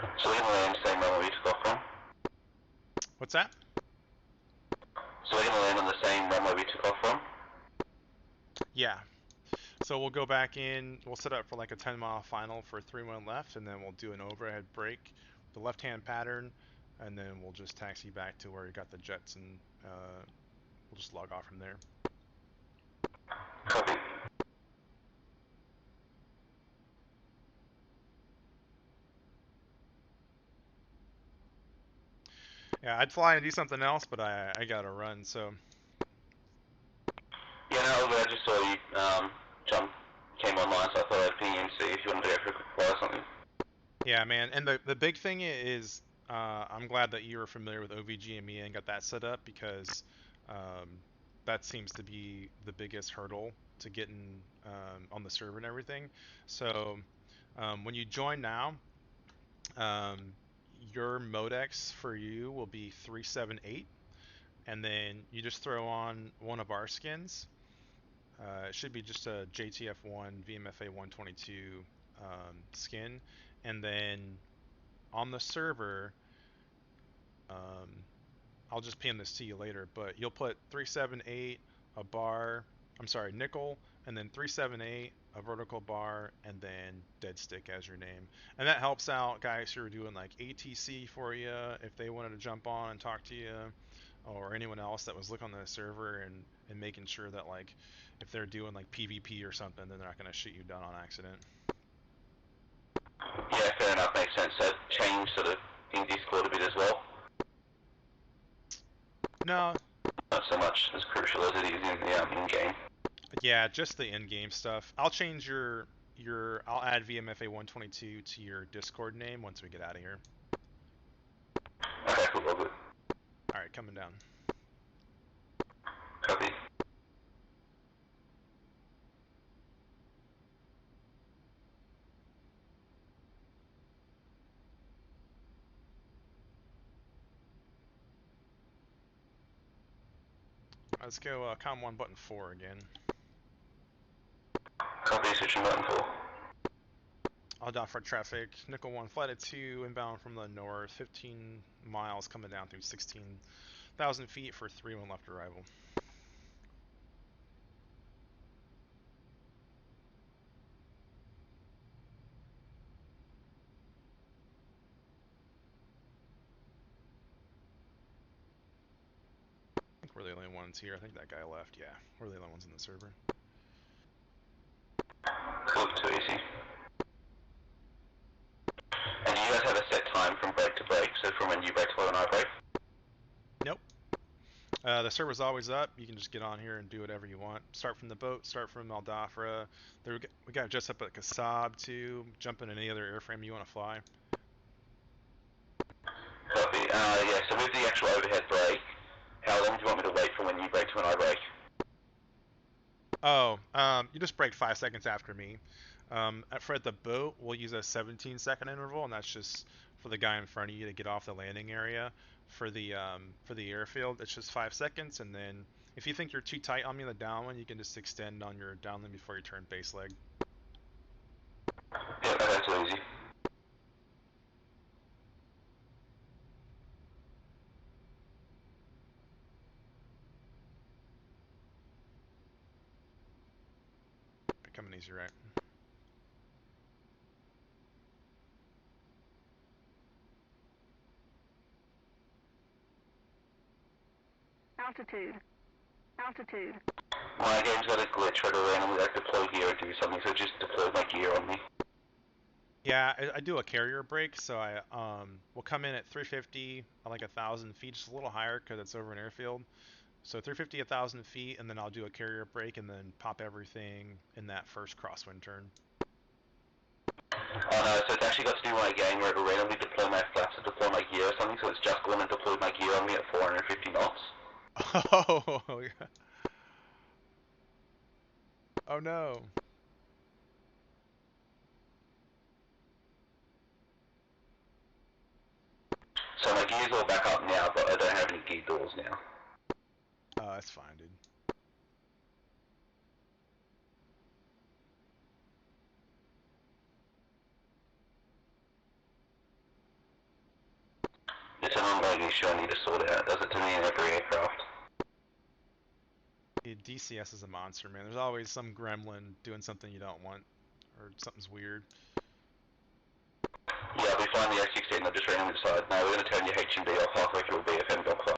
So we're gonna land same runway we took off from? What's that? So we're gonna land on the same runway we took off from? Yeah. So we'll go back in, we'll set up for like a 10-mile final for 3-1 left, and then we'll do an overhead brake, the left-hand pattern, and then we'll just taxi back to where you got the jets, and we'll just log off from there. Copy. Yeah, I'd fly and do something else, but I gotta run, so. Yeah, no, I just saw you jump, came online, so I thought I'd ping you and see if you wanted to go for a quick fly or something. Yeah, man, and the big thing is, I'm glad that you were familiar with OVGME and got that set up, because um, that seems to be the biggest hurdle to getting on the server and everything. So when you join now, um, your modex for you will be 378, and then you just throw on one of our skins. It should be just a JTF1 VMFA 122 skin, and then on the server, um, I'll just pin this to you later, but you'll put 378 a bar, I'm sorry, nickel, and then 378 a vertical bar, and then dead stick as your name. And that helps out guys who are doing like ATC for you if they wanted to jump on and talk to you, or anyone else that was looking on the server, and making sure that like if they're doing like PvP or something, then they're not going to shoot you down on accident. Yeah, fair enough, makes sense. So change sort of in Discord a bit as well. No, Not so much as crucial as it is in the in-game. yeah, just the in-game stuff. I'll change your I'll add VMFA 122 to your Discord name once we get out of here. Okay, cool, all good. All right, coming down. Copy. Let's go COM 1 button 4 again. Copy, switching button 4. I'll dock for traffic. Nickel 1, flight at 2, inbound from the north, 15 miles coming down through 16,000 feet for 3-1 left arrival. I think we're the only ones here. I think that guy left. Yeah, we're the only ones in the server. Cool, too easy. And do you guys have a set time from break to break? So from when you break to when I break? Nope. The server's always up. You can just get on here and do whatever you want. Start from the boat, start from Aldafra. We got just up at Kasab too. Jump in any other airframe you want to fly. Copy. Yeah, so with the actual overhead break, how long do you want me to wait from when you break to when I break? Oh, you just break 5 seconds after me. For the boat, we'll use a 17-second interval, and that's just for the guy in front of you to get off the landing area. For the airfield, it's just 5 seconds, and then if you think you're too tight on me in the downwind, you can just extend on your downwind before you turn base leg. Yeah, that's too easy. Becoming easy, right? Altitude. Altitude. My game's got a glitch where it'll randomly like deploy gear or do something, so just deploy my gear on me. Yeah, I do a carrier break, so I will come in at 350 at like 1,000 feet, just a little higher because it's over an airfield. So 350, 1,000 feet, and then I'll do a carrier break and then pop everything in that first crosswind turn. Oh no, so it's actually got to do my game where it'll randomly deploy my flaps to deploy my gear or something, so it's just gone and deployed my gear on me at 450 knots. Oh, oh no. So my gear's all back up now, but I don't have any gear doors now. Oh, that's fine, dude. It's an ongoing issue I need to sort out. It does it to me in every aircraft. Dude, DCS is a monster, man. There's always some gremlin doing something you don't want, or something's weird. Yeah, we find the A16, they've just randomly decided, no, we're going to turn your HMD off halfway through a BFM gunfire.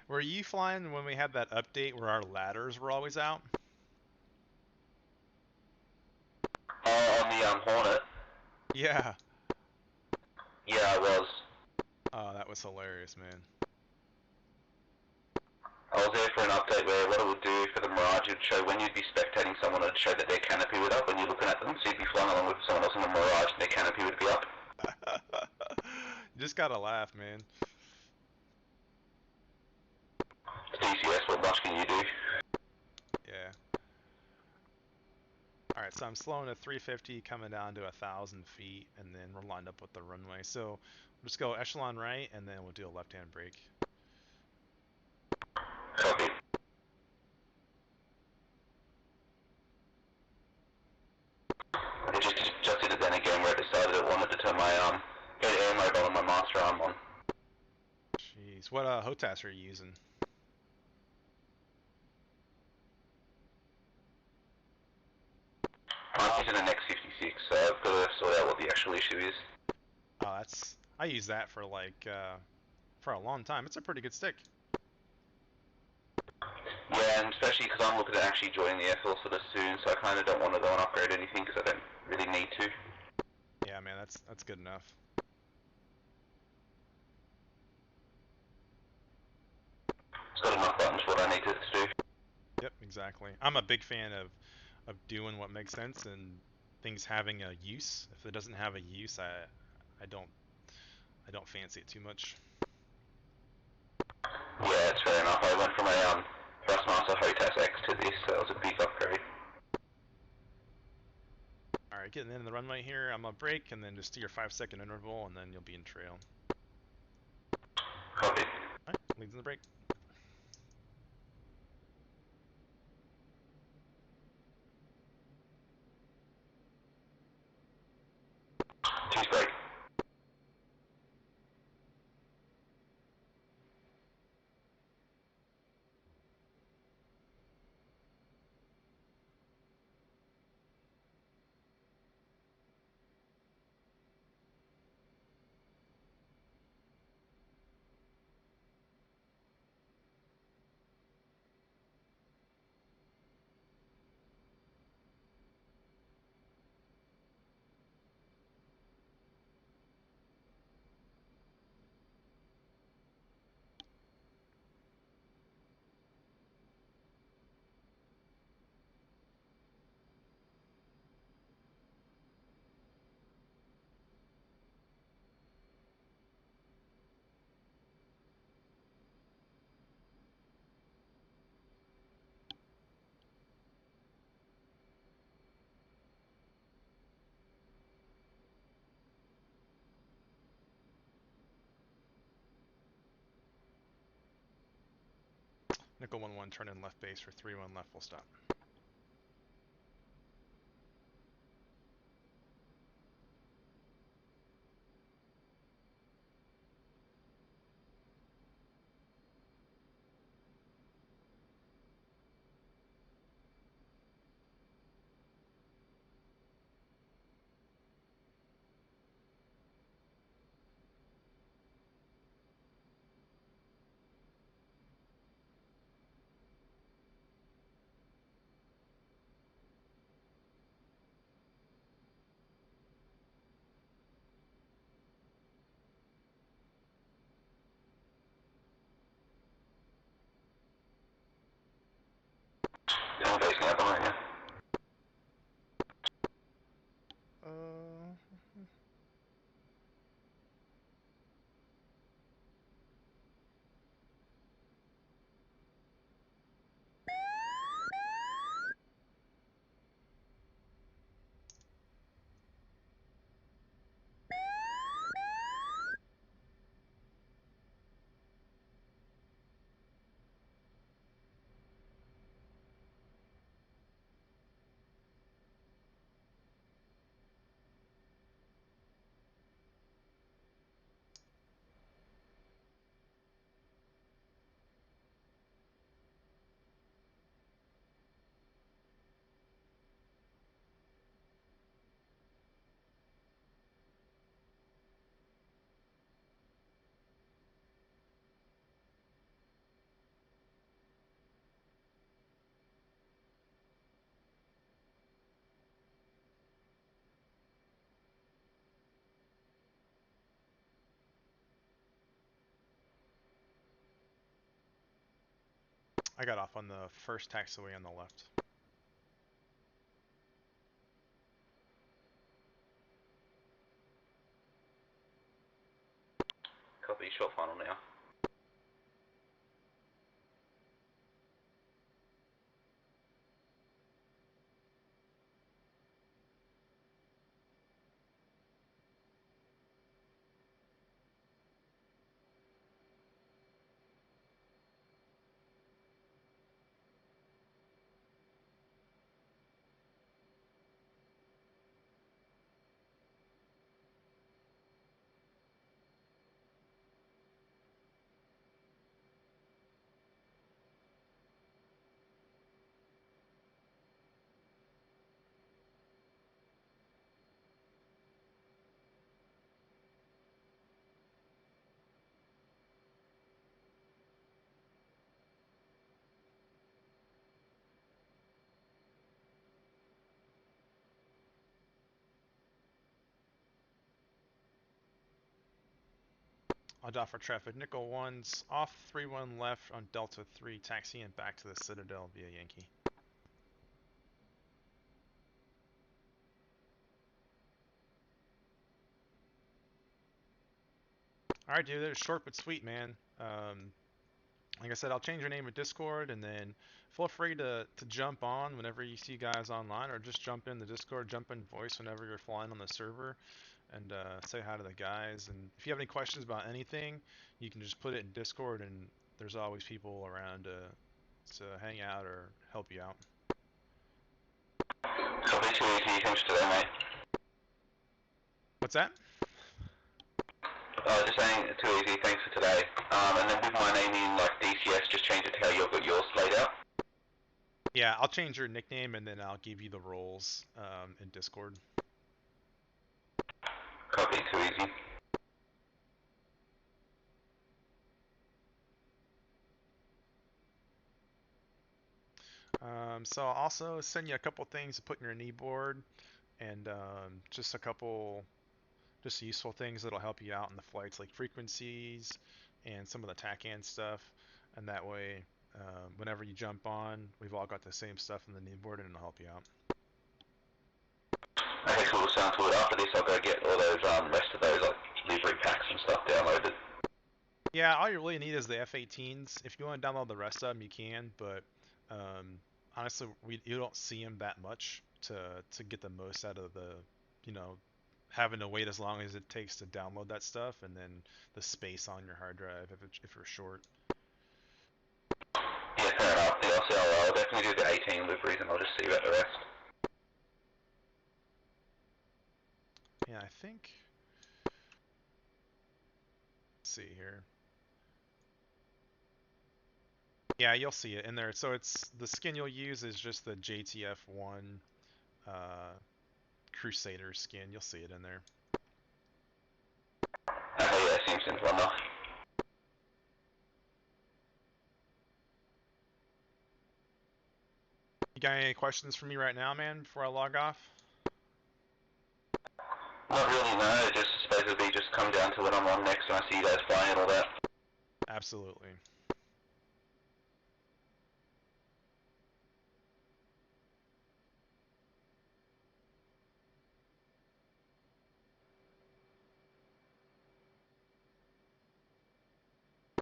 Were you flying when we had that update where our ladders were always out? Oh, on the Hornet? Yeah. Yeah, I was. Oh, that was hilarious, man. I was there for an update where what it would do for the Mirage, it would show when you'd be spectating someone, it would show that their canopy would up when you're looking at them, so you'd be flying along with someone else in the Mirage and their canopy would be up. You just gotta laugh, man. It's DCS, what much can you do? Yeah. Alright, so I'm slowing to 350, coming down to 1,000 feet, and then we're lined up with the runway. So we'll just go echelon right, and then we'll do a left-hand brake. Copy. It just did it then again where it decided it wanted to turn my air mobile and my master arm on. Jeez, what HOTAS are you using? I'm using an X56, so I've got to sort out what the actual issue is. Oh, I use that for for a long time. It's a pretty good stick. Yeah, and especially because I'm looking at actually joining the Air Force sort of soon, so I kind of don't want to go and upgrade anything because I don't really need to. Yeah, man, that's good enough. It's got enough buttons for what I need it to do. Yep, exactly. I'm a big fan of doing what makes sense and things having a use. If it doesn't have a use, I don't fancy it too much. Yeah, it's fair enough. I went from a Thrustmaster HOTAS X to this, so it was a big upgrade. Alright, getting in the runway here, I'm gonna brake and then just do your 5-second interval and then you'll be in trail. Copy. Alright, leads in the brake. Two's brake. Nickel 1-1, turn in left base for 3-1 left, full stop. I'm facing out behind you. I got off on the first taxiway on the left. Copy, short final now. I'll dock for traffic. Nickel 1's off 3-1 left on Delta 3, taxiing back to the Citadel via Yankee. Alright, dude, that was short but sweet, man. Like I said, I'll change your name in Discord, and then feel free to jump on whenever you see guys online, or just jump in the Discord, jump in voice whenever you're flying on the server, and say hi to the guys. And if you have any questions about anything, you can just put it in Discord, and there's always people around to hang out or help you out. Copy, too easy, thanks today, mate. What's that? Just saying, too easy, thanks for today. And then with my name in, like, DCS, just change it to how you've got yours laid out. Yeah, I'll change your nickname, and then I'll give you the roles in Discord. Copy, too easy. So I'll also send you a couple things to put in your knee board, and just a couple just useful things that'll help you out in the flights, like frequencies and some of the TACAN stuff. And that way, whenever you jump on, we've all got the same stuff in the knee board, and it'll help you out. Okay, cool, sounds good. After this, I'll go get all those rest of those like livery packs and stuff downloaded. Yeah, all you really need is the F-18s. If you want to download the rest of them, you can, but honestly, you don't see them that much to get the most out of the, you know, having to wait as long as it takes to download that stuff, and then the space on your hard drive if you're short. Yeah, fair enough. Yeah, I'll definitely do the 18 liveries and I'll just see about the rest. Yeah, I think. Let's see here. Yeah, you'll see it in there. So it's the skin you'll use is just the JTF1 Crusader skin. You'll see it in there. Okay, yeah, seems simple enough. You got any questions for me right now, man, before I log off? Not really, no. Just supposedly just come down to when I'm on next and I see you guys flying and all that. Absolutely.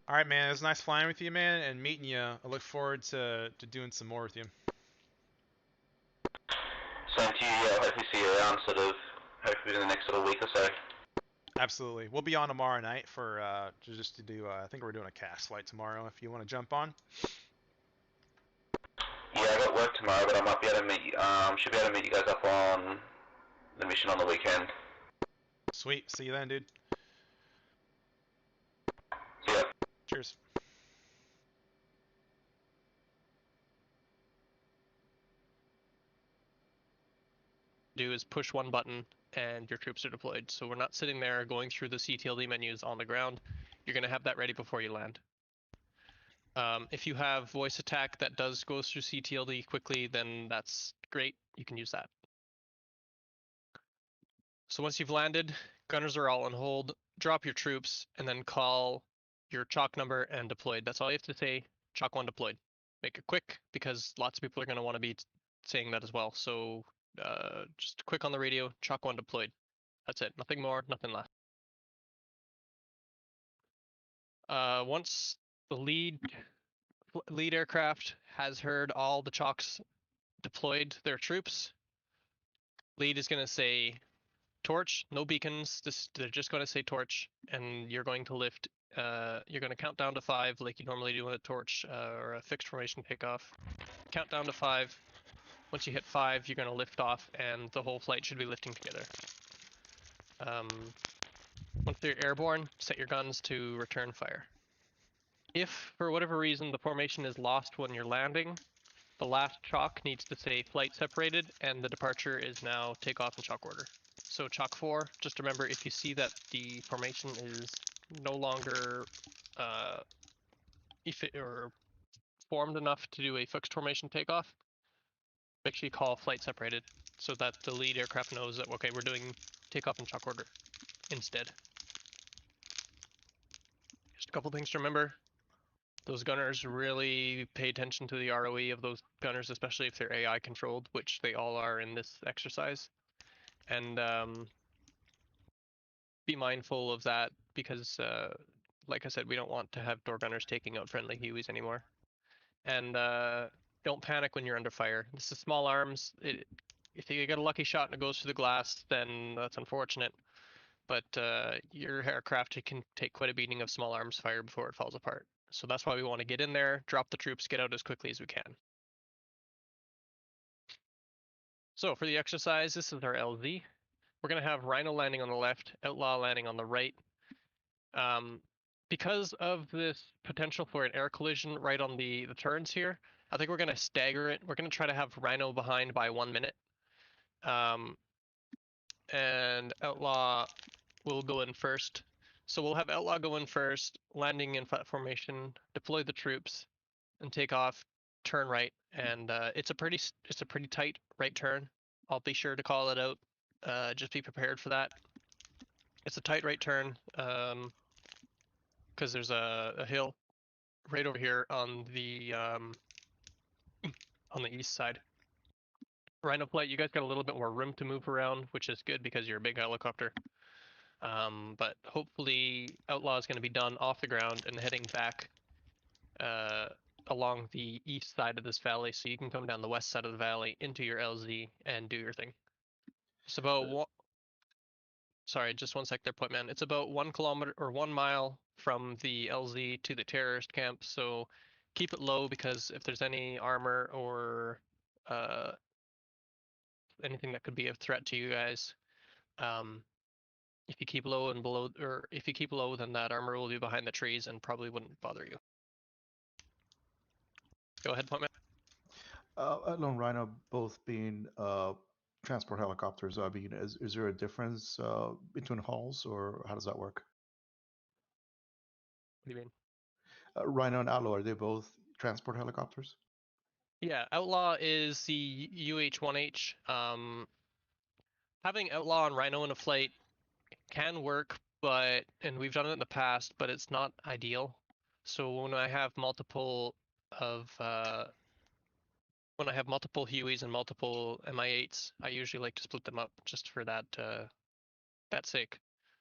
All right, man. It was nice flying with you, man, and meeting you. I look forward to doing some more with you. Same to you, yeah. Hopefully see you around hopefully in the next sort of week or so. Absolutely. We'll be on tomorrow night for just to do. I think we're doing a cast flight tomorrow. If you want to jump on. Yeah, I got work tomorrow, but I might be able to meet you, should be able to meet you guys up on the mission on the weekend. Sweet. See you then, dude. See ya. Cheers. Do is push one button and your troops are deployed. So we're not sitting there going through the CTLD menus on the ground. You're going to have that ready before you land. If you have voice attack that does go through CTLD quickly, then that's great. You can use that. So once you've landed, gunners are all on hold. Drop your troops and then call your chalk number and deployed. That's all you have to say. Chalk 1 deployed. Make it quick because lots of people are going to want to be saying that as well. So just quick on the radio, Chalk 1 deployed. That's it. Nothing more, nothing less. Once the lead aircraft has heard all the Chalks deployed their troops, lead is going to say torch, no beacons. They're just going to say torch, and you're going to lift. You're going to count down to 5 like you normally do on a torch or a fixed formation takeoff. Count down to 5. Once you hit 5, you're going to lift off, and the whole flight should be lifting together. Once you're airborne, set your guns to return fire. If, for whatever reason, the formation is lost when you're landing, the last chalk needs to say flight separated, and the departure is now takeoff in chalk order. So chalk 4, just remember if you see that the formation is no longer formed enough to do a fixed formation takeoff, make sure you call flight separated so that the lead aircraft knows that, okay, we're doing takeoff in chalk order instead. Just a couple things to remember. Those gunners really pay attention to the ROE of those gunners, especially if they're AI controlled, which they all are in this exercise. And be mindful of that because, like I said, we don't want to have door gunners taking out friendly Hueys anymore. And don't panic when you're under fire. This is small arms. If you get a lucky shot and it goes through the glass, then that's unfortunate. But your aircraft can take quite a beating of small arms fire before it falls apart. So that's why we want to get in there, drop the troops, get out as quickly as we can. So for the exercise, this is our LZ. We're going to have Rhino landing on the left, Outlaw landing on the right. Because of this potential for an air collision right on the turns here, I think we're going to stagger it. We're going to try to have Rhino behind by 1 minute. And Outlaw will go in first. So we'll have Outlaw go in first, landing in flat formation, deploy the troops, and take off, turn right. And it's a pretty tight right turn. I'll be sure to call it out. Just be prepared for that. It's a tight right turn because there's a hill right over here on the east side. Rhino flight, you guys got a little bit more room to move around, which is good because you're a big helicopter. But hopefully Outlaw is going to be done off the ground and heading back along the east side of this valley, so you can come down the west side of the valley into your LZ and do your thing. It's about sorry, just 1 sec there, point man. It's about 1 kilometer or 1 mile from the LZ to the terrorist camp, so keep it low because if there's any armor or anything that could be a threat to you guys, if you keep low and below, or if you keep low, then that armor will be behind the trees and probably wouldn't bother you. Go ahead, point man. Outlaw and Rhino both being transport helicopters. I mean, is there a difference between hulls, or how does that work? What do you mean? Rhino and Outlaw, are they both transport helicopters? Yeah, Outlaw is the UH-1H. Having Outlaw and Rhino in a flight can work, and we've done it in the past, but it's not ideal. So when I have multiple Hueys and multiple Mi-8s, I usually like to split them up just for that sake.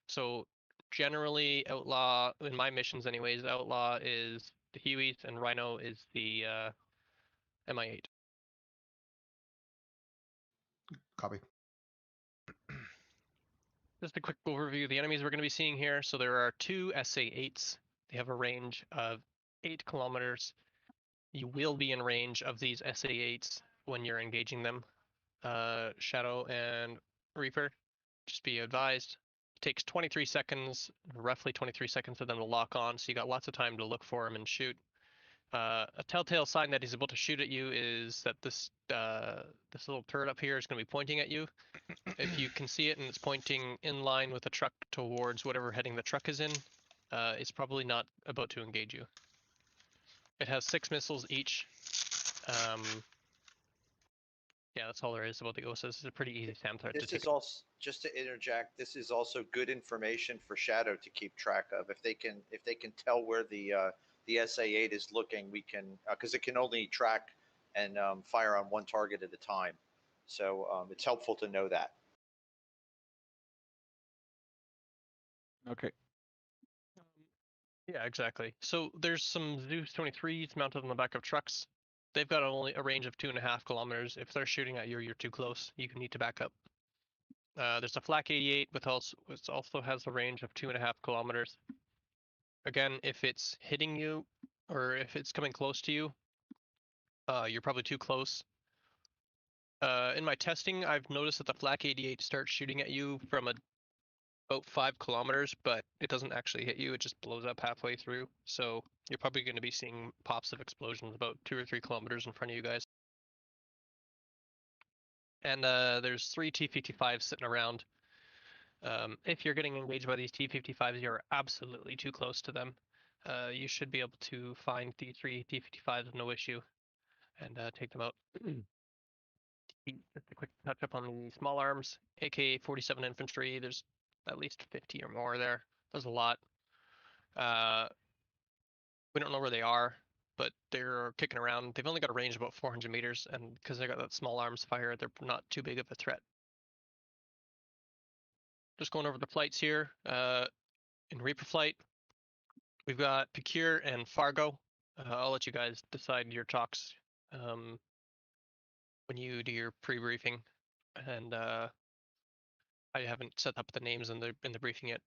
So generally, Outlaw, in my missions anyways, Outlaw is the Hueys and Rhino is the Mi-8. Copy. Just a quick overview of the enemies we're going to be seeing here. So there are 2 SA-8s. They have a range of 8 kilometers. You will be in range of these SA-8s when you're engaging them. Shadow and Reaper, just be advised. It takes 23 seconds, roughly 23 seconds for them to lock on, so you got lots of time to look for him and shoot. A telltale sign that he's about to shoot at you is that this little turret up here is going to be pointing at you. If you can see it and it's pointing in line with the truck towards whatever heading the truck is in, it's probably not about to engage you. It has 6 missiles each. Yeah, that's all there is about the OSA. This is a pretty easy SAM threat to This take. is also, just to interject, this is also good information for Shadow to keep track of. If they can tell where the the SA-8 is looking, we can, because it can only track and fire on one target at a time. So it's helpful to know that. Okay. Yeah, exactly. So there's some Zeus 23s mounted on the back of trucks. They've got only a range of 2.5 kilometers. If they're shooting at you, you're too close. You can need to back up. There's a Flak 88 which also has a range of 2.5 kilometers. Again, if it's hitting you or if it's coming close to you, you're probably too close. In my testing, I've noticed that the Flak 88 starts shooting at you from about 5 kilometers, but it doesn't actually hit you. It just blows up halfway through. So you're probably going to be seeing pops of explosions about 2 or 3 kilometers in front of you guys. And there's 3 T-55s sitting around. If you're getting engaged by these T-55s, you're absolutely too close to them. You should be able to find the 3 T-55s with no issue and take them out. Just a quick touch up on the small arms. AK-47 infantry, there's at least 50 or more there. There's a lot. We don't know where they are, but they're kicking around. They've only got a range of about 400 meters, and because they got that small arms fire, they're not too big of a threat. Just going over the flights here. In Reaper flight, we've got Picure and Fargo. I'll let you guys decide your talks when you do your pre-briefing, and I haven't set up the names in the briefing yet.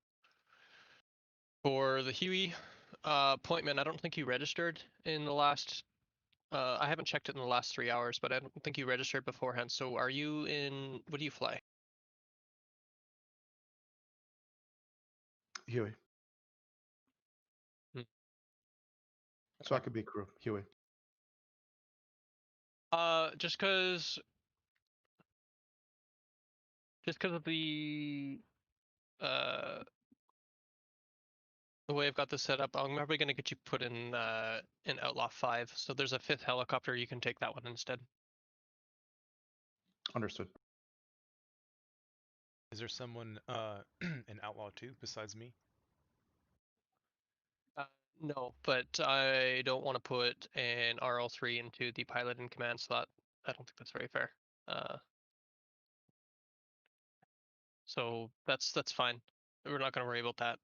For the Huey, Pointman, I don't think you registered in the last. I haven't checked it in the last 3 hours, but I don't think you registered beforehand. So are you in? What do you fly? Huey. So I could be crew. Huey. Just because of the way I've got this set up, I'm probably going to get you put in Outlaw 5. So there's a 5th helicopter. You can take that one instead. Understood. Is there someone in Outlaw 2 besides me? No, but I don't want to put an RL3 into the pilot in command slot. I don't think that's very fair. So that's fine. We're not going to worry about that.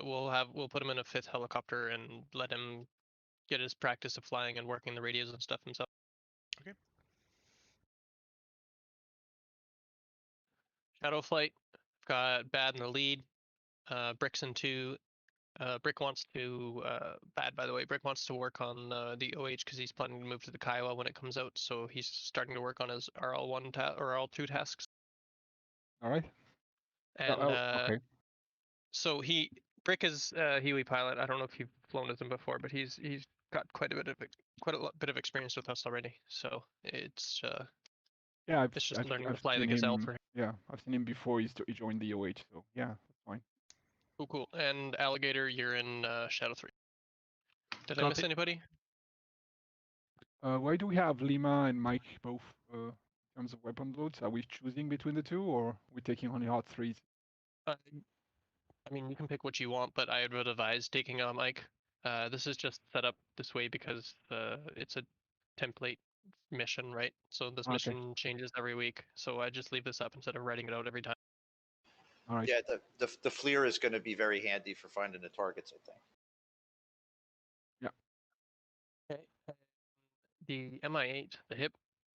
We'll put him in a 5th helicopter and let him get his practice of flying and working the radios and stuff himself. Okay. Shadow flight. Got Bad in the lead. Brick's in 2. Brick wants to Bad, by the way. Brick wants to work on the OH because he's planning to move to the Kiowa when it comes out. So he's starting to work on his RL1 or RL2 tasks. All right. And okay. so Brick is Huey pilot. I don't know if you've flown with him before, but he's got quite a bit of experience with us already. So it's Yeah, it's just learning to fly the seen Gazelle him. for him. Yeah, I've seen him before. He joined the OH, so yeah, that's fine. Cool. And Alligator, you're in Shadow 3. Did I miss anybody? Why do we have Lima and Mike both in terms of weapon loads? Are we choosing between the two, or are we taking only hard 3s? I mean, you can pick what you want, but I would advise taking Mike. This is just set up this way because it's a template mission, right? So this mission changes every week. So I just leave this up instead of writing it out every time. All right. Yeah, the FLIR is going to be very handy for finding the targets, I think. Yeah. Okay. The MI8, the HIP,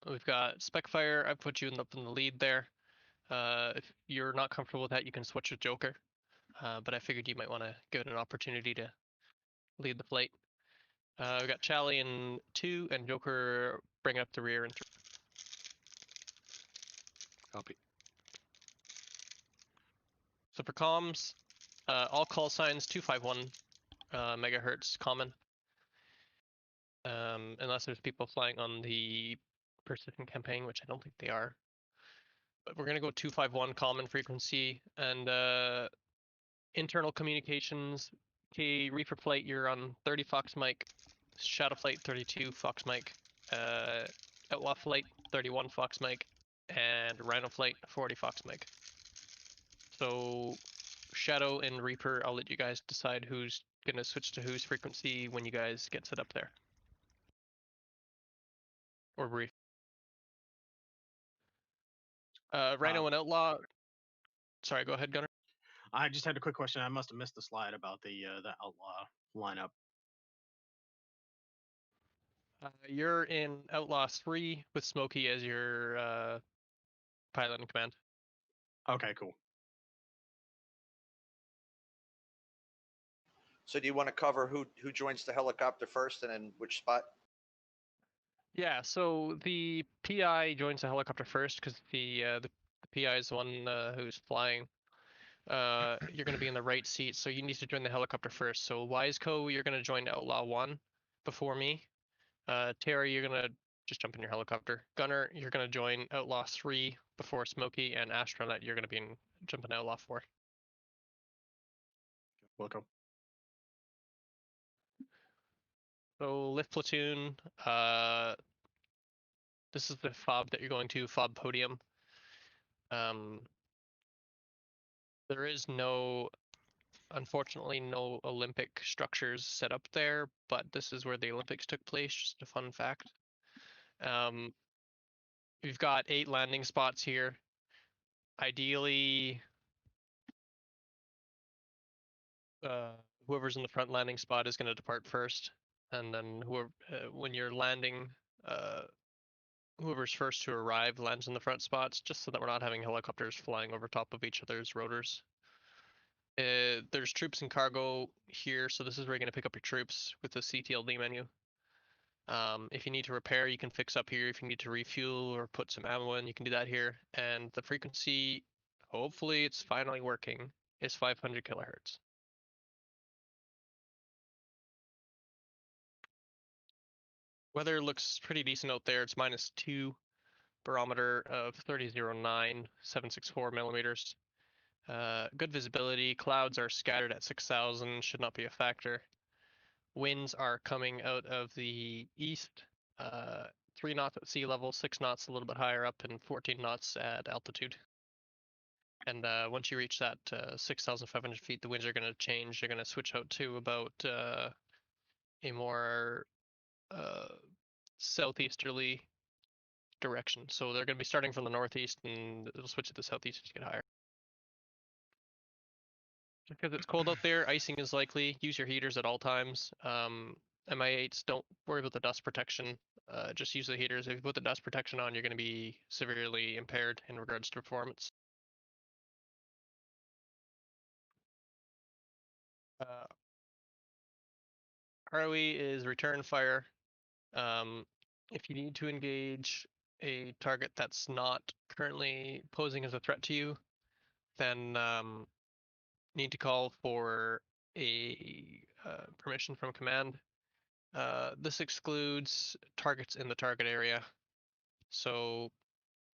we've got Specfire. I've put you in the lead there. If you're not comfortable with that, you can switch with Joker. But I figured you might want to give it an opportunity to lead the flight. We've got Charlie in 2 and Joker bring up the rear in 3. Copy. So for comms, all call signs 251 megahertz common. Unless there's people flying on the persistent campaign, which I don't think they are. But we're going to go 251 common frequency and internal communications. Okay, Reaper flight, you're on 30 Fox mic. Shadow flight 32 Fox mic. Outlaw flight 31 Fox mic. And Rhino flight 40 Fox mic. So Shadow and Reaper, I'll let you guys decide who's gonna switch to whose frequency when you guys get set up there. Or brief. Rhino and Outlaw. Sorry, go ahead, Gunner. I just had a quick question. I must have missed the slide about the Outlaw lineup. You're in Outlaw 3 with Smokey as your pilot in command. Okay, cool. So do you want to cover who joins the helicopter first and then which spot? Yeah, so the PI joins the helicopter first because the PI is the one who's flying. You're going to be in the right seat, so you need to join the helicopter first. So Wiseco, you're going to join Outlaw 1 before me. Terry, you're going to just jump in your helicopter. Gunner, you're going to join Outlaw 3 before Smokey, and Astronaut, you're going to be jumping Outlaw 4. Welcome. So lift platoon, this is the FOB that you're going to, FOB podium. There is unfortunately no Olympic structures set up there, but this is where the Olympics took place, just a fun fact. We've got 8 landing spots here. Ideally, whoever's in the front landing spot is going to depart first, and then when you're landing, whoever's first to arrive lands in the front spots, just so that we're not having helicopters flying over top of each other's rotors. There's troops and cargo here, so this is where you're going to pick up your troops with the CTLD menu. If you need to repair, you can fix up here. If you need to refuel or put some ammo in, you can do that here. And the frequency, hopefully it's finally working, is 500 kilohertz. Weather looks pretty decent out there. It's -2, barometer of 3009, 764 millimeters. Good visibility. Clouds are scattered at 6,000, should not be a factor. Winds are coming out of the east, 3 knots at sea level, 6 knots a little bit higher up, and 14 knots at altitude. And once you reach that 6,500 feet, the winds are going to change. They're going to switch out to about a more southeasterly direction. So they're going to be starting from the northeast, and it'll switch to the southeast to get higher. Just because it's cold out there, icing is likely. Use your heaters at all times. MI8s, don't worry about the dust protection. Just use the heaters. If you put the dust protection on, you're going to be severely impaired in regards to performance. ROE is return fire. If you need to engage a target that's not currently posing as a threat to you, then need to call for a permission from command. This excludes targets in the target area. So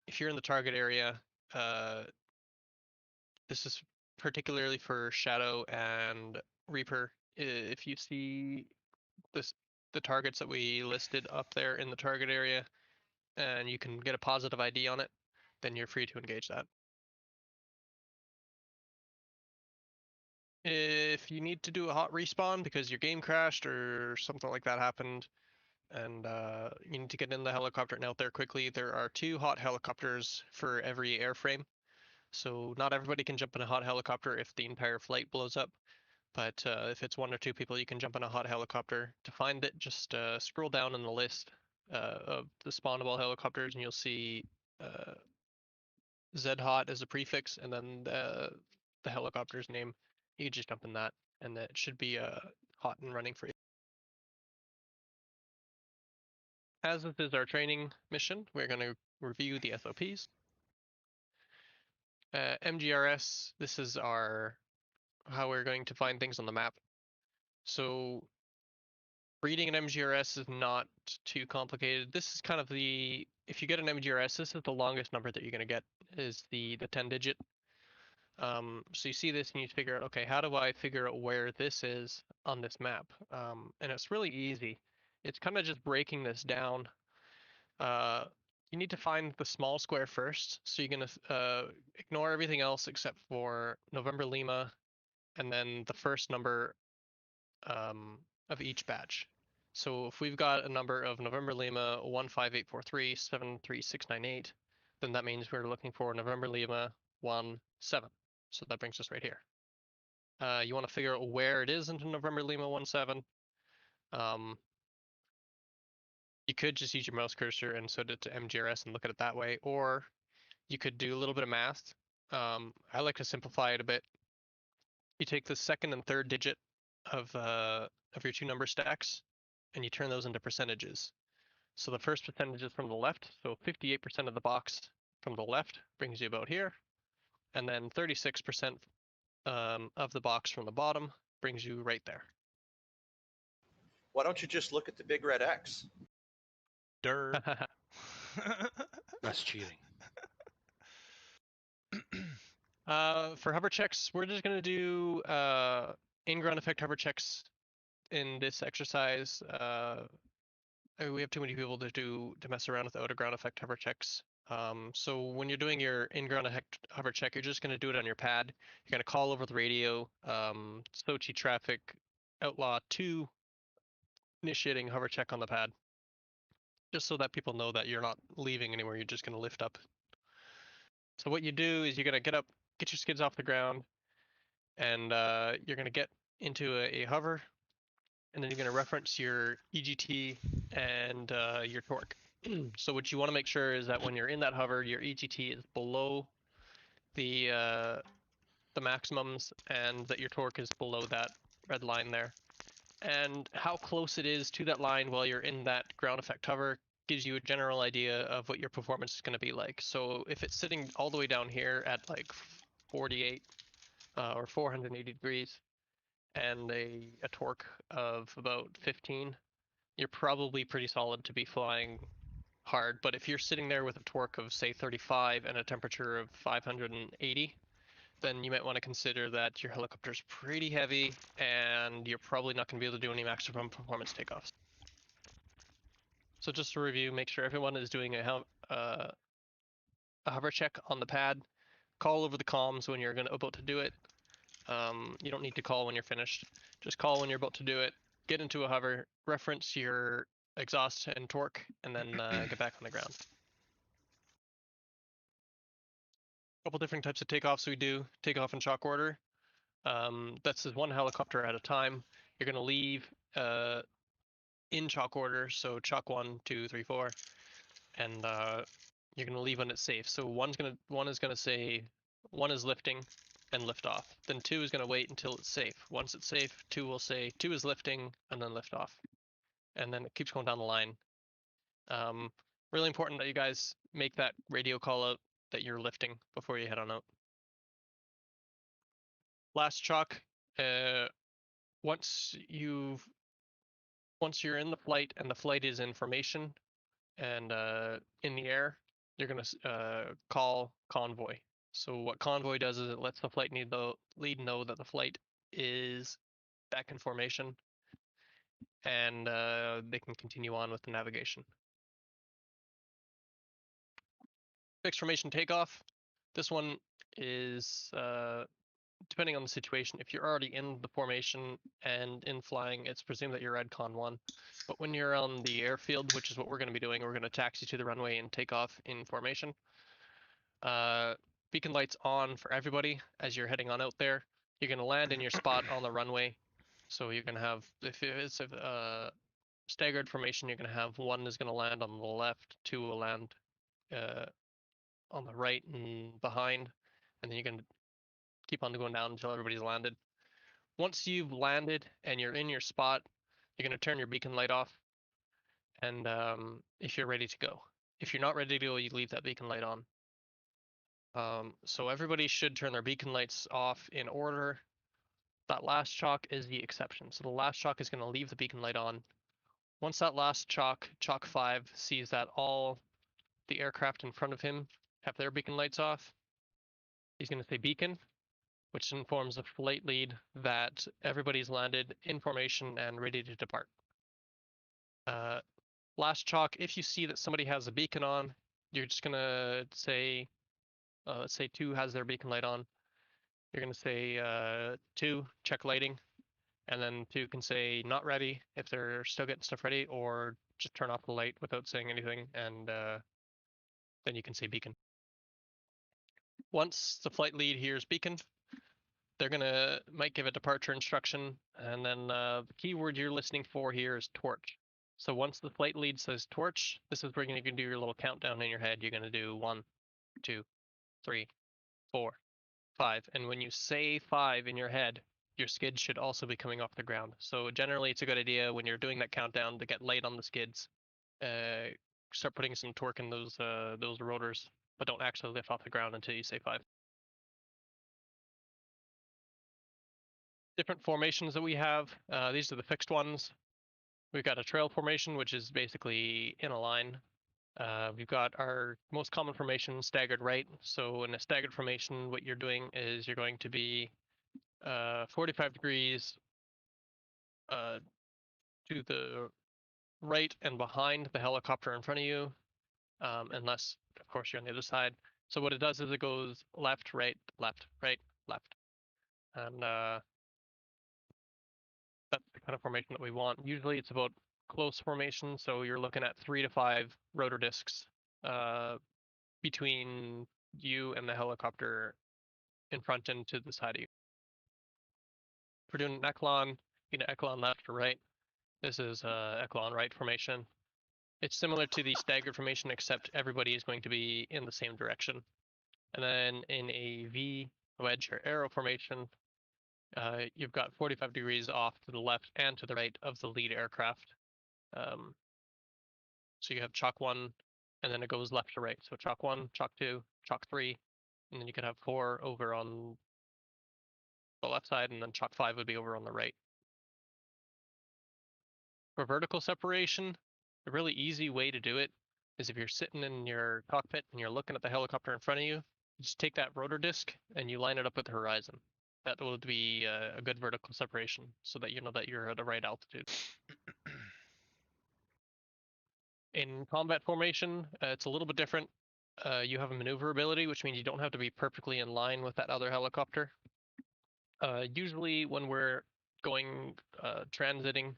if you're in the target area, this is particularly for Shadow and Reaper. If you see the targets that we listed up there in the target area, and you can get a positive ID on it, then you're free to engage that. If you need to do a hot respawn because your game crashed or something like that happened, and you need to get in the helicopter and out there quickly, there are 2 hot helicopters for every airframe. So not everybody can jump in a hot helicopter if the entire flight blows up. But if it's 1 or 2 people, you can jump in a hot helicopter. To find it, just scroll down in the list of the spawnable helicopters, and you'll see Z-hot as a prefix, and then the helicopter's name. You can just jump in that, and it should be hot and running for you. As this is our training mission, we're going to review the SOPs. MGRS, this is how we're going to find things on the map. So reading an MGRS is not too complicated. This is kind of if you get an MGRS, this is the longest number that you're going to get, is the 10-digit. So you see this and you figure out, okay, how do I figure out where this is on this map? And it's really easy. It's kind of just breaking this down. You need to find the small square first. So you're going to ignore everything else except for November Lima, and then the first number of each badge. So if we've got a number of November Lima 15843 73698, then that means we're looking for November Lima 17. So that brings us right here. You want to figure out where it is into November Lima 17. You could just use your mouse cursor and set it to MGRS and look at it that way, or you could do a little bit of math. I like to simplify it a bit. You take the second and third digit of your two number stacks, and you turn those into percentages. So the first percentage is from the left, so 58% of the box from the left brings you about here, and then 36% of the box from the bottom brings you right there. Why don't you just look at the big red X? Durr. That's cheating. For hover checks, we're just gonna do in-ground effect hover checks in this exercise. We have too many people to mess around with out of ground effect hover checks. So when you're doing your in-ground effect hover check, you're just gonna do it on your pad. You're gonna call over the radio, Sochi traffic outlaw 2, initiating hover check on the pad, just so that people know that you're not leaving anywhere. You're just gonna lift up. So what you do is you're gonna get up, get your skids off the ground, and you're gonna get into a hover, and then you're gonna reference your EGT and your torque. So what you want to make sure is that when you're in that hover, your EGT is below the maximums, and that your torque is below that red line there. And how close it is to that line while you're in that ground effect hover gives you a general idea of what your performance is going to be like. So if it's sitting all the way down here at like 48 or 480 degrees and a torque of about 15, you're probably pretty solid to be flying hard. But if you're sitting there with a torque of say 35 and a temperature of 580, then you might want to consider that your helicopter's pretty heavy and you're probably not going to be able to do any maximum performance takeoffs. So just to review, make sure everyone is doing a hover check on the pad. Call over the comms when you're about to do it. You don't need to call when you're finished. Just call when you're about to do it. Get into a hover, reference your exhaust and torque, and then get back on the ground. Couple different types of takeoffs we do. Takeoff in shock order. That's one helicopter at a time. You're going to leave in chalk order, so chalk 1, 2, 3, 4, and you're going to leave when it's safe. So one is going to say 1 is lifting and lift off. Then 2 is going to wait until it's safe. Once it's safe, 2 will say 2 is lifting and then lift off, and then it keeps going down the line. Really important that you guys make that radio call out that you're lifting before you head on out. Last chalk. Once you're in the flight and the flight is in formation and in the air, you're going to call convoy. So what convoy does is it lets the flight lead know that the flight is back in formation, and they can continue on with the navigation. Fixed formation takeoff. This one is depending on the situation. If you're already in the formation and in flying, it's presumed that you're Redcon 1. But when you're on the airfield, which is what we're going to be doing, we're going to taxi to the runway and take off in formation. Beacon lights on for everybody as you're heading on out there. You're going to land in your spot on the runway. So you're going to have, if it's a staggered formation, you're going to have 1 is going to land on the left, 2 will land on the right and behind, and then you're going to keep on going down until everybody's landed. Once you've landed and you're in your spot, you're going to turn your beacon light off, and if you're ready to go. If you're not ready to go, you leave that beacon light on. So everybody should turn their beacon lights off in order. That last chalk is the exception. So the last chalk is going to leave the beacon light on. Once that last chalk 5, sees that all the aircraft in front of him have their beacon lights off, he's going to say beacon, which informs the flight lead that everybody's landed in formation and ready to depart. Last chalk, if you see that somebody has a beacon on, you're just going to say, let's say 2 has their beacon light on. You're going to say 2, check lighting, And then 2 can say not ready if they're still getting stuff ready, or just turn off the light without saying anything, and then you can say beacon. Once the flight lead hears beacon, they're might give a departure instruction, and then the keyword you're listening for here is torch. So once the flight lead says torch, this is where you're gonna do your little countdown in your head. You're gonna do 1, 2, 3, 4, 5, and when you say 5 in your head, your skid should also be coming off the ground. So generally, it's a good idea when you're doing that countdown to get light on the skids. Start putting some torque in those rotors, but don't actually lift off the ground until you say 5. Different formations that we have. These are the fixed ones. We've got a trail formation, which is basically in a line. We've got our most common formation, staggered right. So in a staggered formation, what you're doing is you're going to be 45 degrees to the right and behind the helicopter in front of you, unless, of course, you're on the other side. So what it does is it goes left, right, left, right, left. And that's the kind of formation that we want. Usually it's about close formation, so you're looking at 3 to 5 rotor discs between you and the helicopter in front and to the side of you. If we're doing an echelon, you know, echelon left or right. This is echelon right formation. It's similar to the staggered formation, except everybody is going to be in the same direction. And then in a V, wedge, or arrow formation, you've got 45 degrees off to the left and to the right of the lead aircraft. So you have chalk 1, and then it goes left to right. So chalk 1, chalk 2, chalk 3, and then you could have 4 over on the left side, and then chalk 5 would be over on the right. For vertical separation, a really easy way to do it is if you're sitting in your cockpit and you're looking at the helicopter in front of you, just take that rotor disc and you line it up with the horizon. That will be a good vertical separation so that you know that you're at the right altitude. In combat formation, it's a little bit different. You have a maneuverability, which means you don't have to be perfectly in line with that other helicopter. Usually when we're going transiting,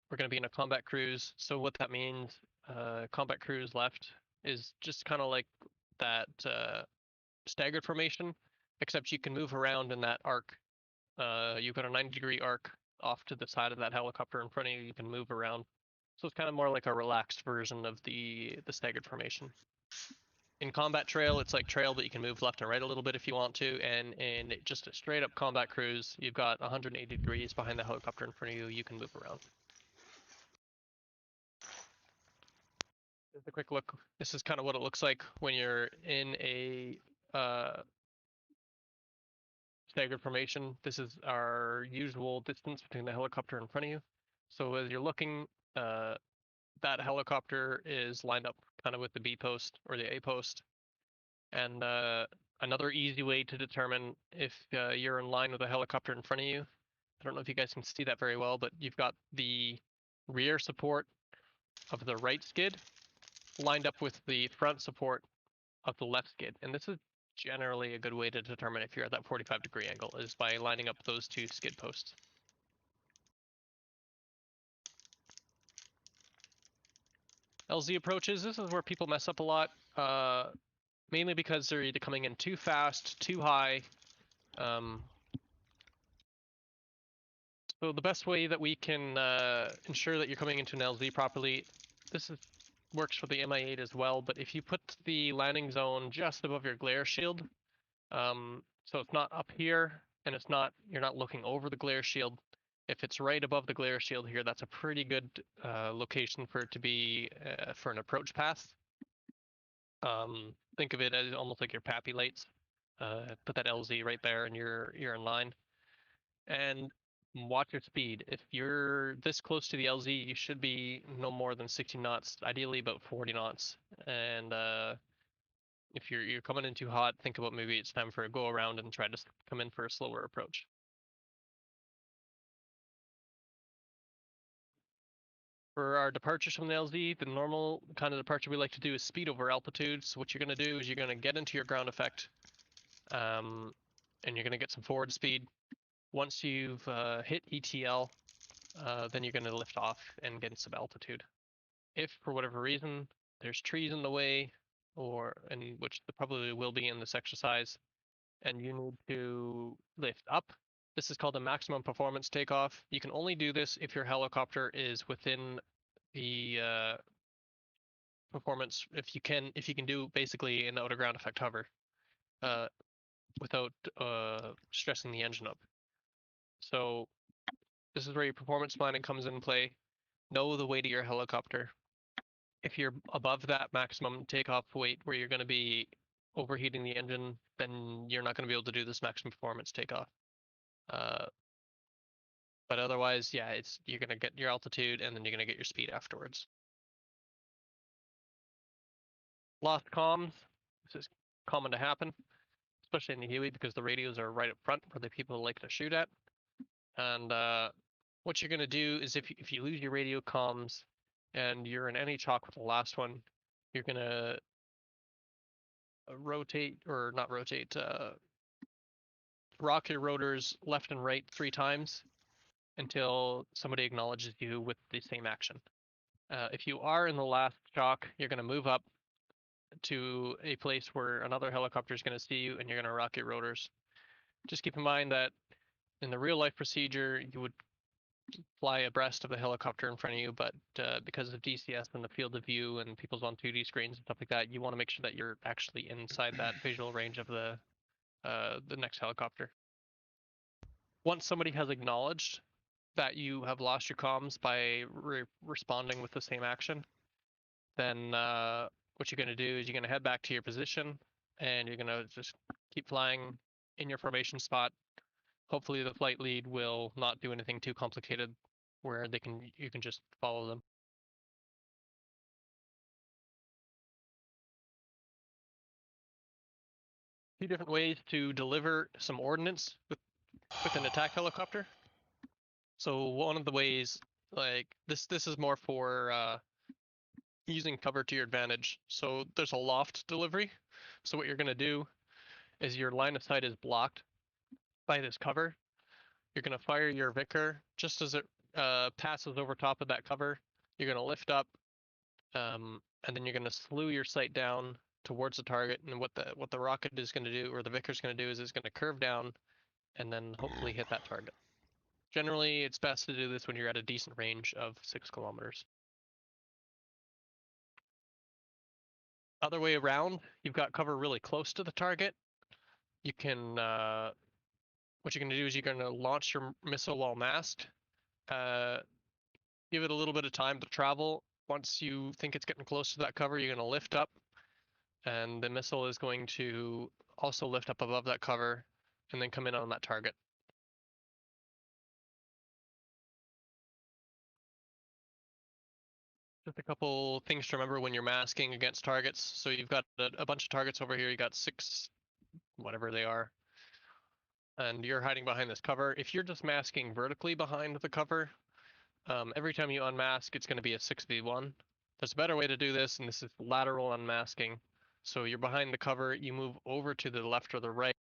we're going to be in a combat cruise. So what that means, combat cruise left is just kind of like that staggered formation, except you can move around in that arc. You've got a 90-degree arc off to the side of that helicopter in front of you. You can move around. So it's kind of more like a relaxed version of the staggered formation. In combat trail, it's like trail, but you can move left and right a little bit if you want to. And in just a straight up combat cruise, you've got 180 degrees behind the helicopter in front of you. You can move around. Just a quick look. This is kind of what it looks like when you're in a staggered formation. This is our usual distance between the helicopter in front of you. So as you're looking, that helicopter is lined up kind of with the B post or the A post. And another easy way to determine if you're in line with a helicopter in front of you, I don't know if you guys can see that very well, but you've got the rear support of the right skid lined up with the front support of the left skid. And this is generally a good way to determine if you're at that 45-degree angle, is by lining up those 2 skid posts. LZ approaches, this is where people mess up a lot, mainly because they're either coming in too fast, too high. So the best way that we can ensure that you're coming into an LZ properly, works for the Mi-8 as well, but if you put the landing zone just above your glare shield, so it's not up here and you're not looking over the glare shield. If it's right above the glare shield here, that's a pretty good location for it to be for an approach path. Think of it as almost like your PAPI lights. Put that LZ right there and you're in line. And watch your speed. If you're this close to the LZ, you should be no more than 60 knots, ideally about 40 knots. And if you're coming in too hot, think about maybe it's time for a go around and try to come in for a slower approach. For our departures from the LZ, the normal kind of departure we like to do is speed over altitude. So what you're going to do is you're going to get into your ground effect, and you're going to get some forward speed. Once you've hit ETL, then you're going to lift off and get some altitude. If for whatever reason there's trees in the way, or in which there probably will be in this exercise, and you need to lift up, this is called a maximum performance takeoff. You can only do this if your helicopter is within the performance. If you can do basically an outer ground effect hover, without stressing the engine up. So this is where your performance planning comes in play. Know the weight of your helicopter. If you're above that maximum takeoff weight where you're going to be overheating the engine, then you're not going to be able to do this maximum performance takeoff. But otherwise, yeah, you're going to get your altitude and then you're going to get your speed afterwards. Lost comms. This is common to happen, especially in the Huey, because the radios are right up front where the people like to shoot at. And what you're going to do is if you lose your radio comms and you're in any chalk with the last one, you're going to rock your rotors left and right 3 times until somebody acknowledges you with the same action. If you are in the last chalk, you're going to move up to a place where another helicopter is going to see you and you're going to rock your rotors. Just keep in mind that in the real life procedure, you would fly abreast of the helicopter in front of you, but because of DCS and the field of view and people's on 2D screens and stuff like that, you want to make sure that you're actually inside that visual range of the next helicopter. Once somebody has acknowledged that you have lost your comms by responding with the same action, then what you're going to do is you're going to head back to your position and you're going to just keep flying in your formation spot. Hopefully the flight lead will not do anything too complicated where you can just follow them. Few different ways to deliver some ordnance with an attack helicopter. So one of the ways, like this is more for using cover to your advantage. So there's a loft delivery. So what you're going to do is your line of sight is blocked by this cover. You're going to fire your Vicar just as it passes over top of that cover. You're going to lift up, and then you're going to slew your sight down towards the target. And what the rocket is going to do, or the Vicar's going to do, is it's going to curve down and then hopefully hit that target. Generally, it's best to do this when you're at a decent range of 6 kilometers. Other way around, you've got cover really close to the target. You can, what you're going to do is you're going to launch your missile while masked. Give it a little bit of time to travel. Once you think it's getting close to that cover, you're going to lift up, and the missile is going to also lift up above that cover and then come in on that target. Just a couple things to remember when you're masking against targets. So you've got a bunch of targets over here. You got 6, whatever they are, and you're hiding behind this cover. If you're just masking vertically behind the cover, every time you unmask, it's going to be a 6v1. There's a better way to do this, and this is lateral unmasking. So you're behind the cover, you move over to the left or the right.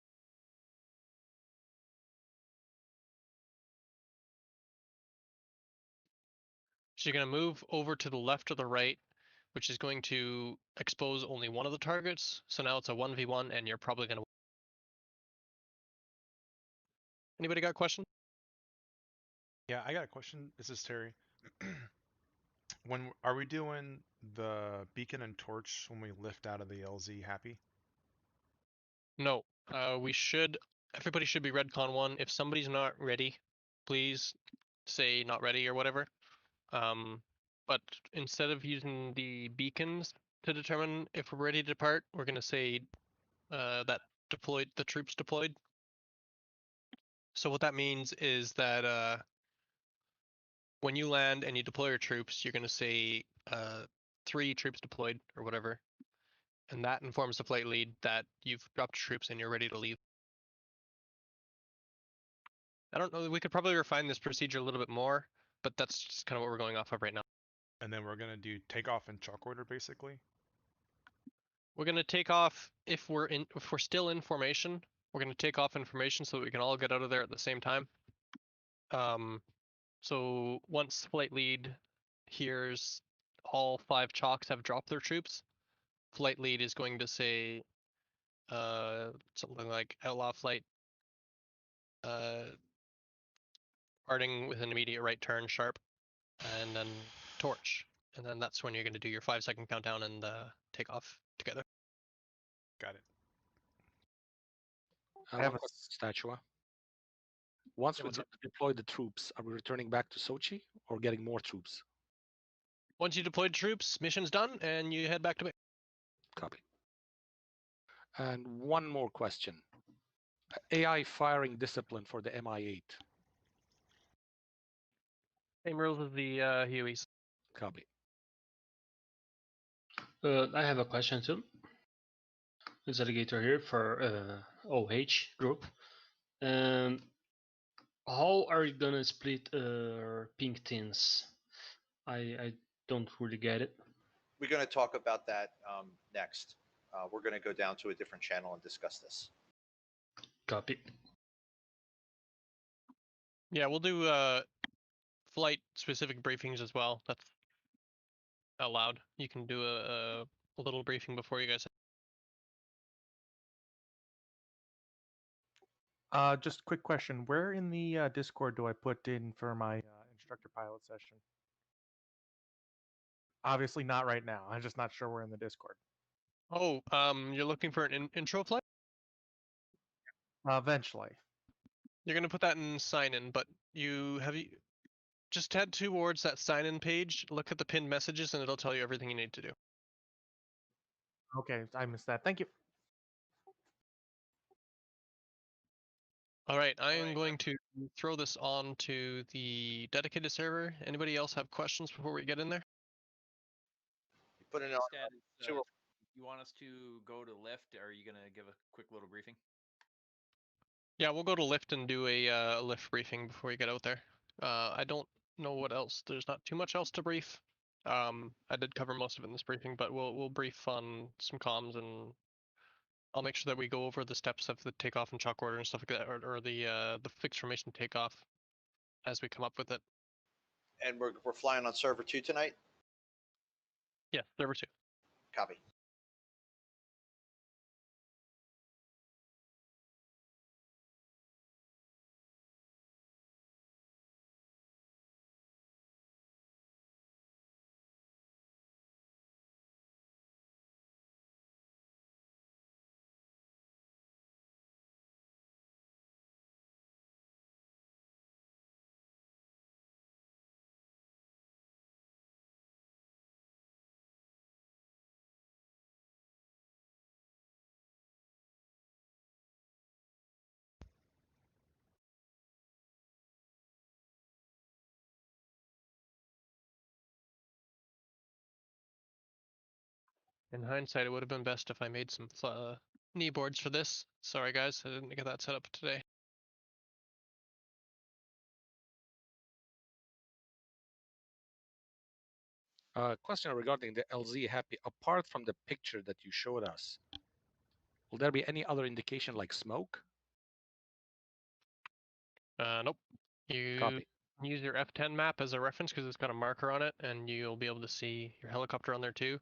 So you're going to move over to the left or the right, which is going to expose only one of the targets. So now it's a 1v1, and you're probably going to... Anybody got a question? Yeah, I got a question. This is Terry. Are we doing the beacon and torch when we lift out of the LZ happy? No. Everybody should be Redcon 1. If somebody's not ready, please say not ready or whatever. But instead of using the beacons to determine if we're ready to depart, we're going to say that the troops deployed. So what that means is that when you land and you deploy your troops, you're going to say 3 troops deployed or whatever. And that informs the flight lead that you've dropped troops and you're ready to leave. I don't know, we could probably refine this procedure a little bit more, but that's just kind of what we're going off of right now. And then we're going to do takeoff in chalk order, basically? We're going to take off, if we're still in formation, we're going to take off in formation so that we can all get out of there at the same time. So once flight lead hears all 5 chalks have dropped their troops, flight lead is going to say something like outlaw flight parting with an immediate right turn sharp, and then torch. And then that's when you're going to do your 5-second countdown and take off together. Got it. I have a Statua. Once Yeah, we what's up? deploy the troops, are we returning back to Sochi or getting more troops? Once you deployed troops, mission's done, and you head back to base. Copy. And one more question. AI firing discipline for the MI8. Same rules as the Hueys. Copy. I have a question too. It's Alligator here for OH group. How are you gonna split pink tins? I don't really get it. We're going to talk about that next. We're going to go down to a different channel and discuss this. Copy. Yeah, we'll do flight specific briefings as well. That's allowed. You can do a little briefing before you guys. Just quick question. Where in the Discord do I put in for my instructor pilot session? Obviously not right now. I'm just not sure where in the Discord. Oh, you're looking for an intro flight? Eventually. You're gonna put that in sign in, but you just head towards that sign in page, look at the pinned messages, and it'll tell you everything you need to do. Okay, I missed that. Thank you. All right, I am going to throw this on to the dedicated server. Anybody else have questions before we get in there? You put it on. You want us to go to lift? Are you gonna give a quick little briefing? Yeah, we'll go to lift and do a lift briefing before we get out there. I don't know what else. There's not too much else to brief. I did cover most of it in this briefing, but we'll brief on some comms, and I'll make sure that we go over the steps of the takeoff and chalk order and stuff like that, or the fixed formation takeoff as we come up with it. And we're flying on server 2 tonight? Yeah, server 2. Copy. In hindsight, it would have been best if I made some knee boards for this. Sorry guys, I didn't get that set up today. Question regarding the LZ Happy. Apart from the picture that you showed us, will there be any other indication like smoke? Nope. You Copy. use your F10 map as a reference because it's got a marker on it, and you'll be able to see your helicopter on there too.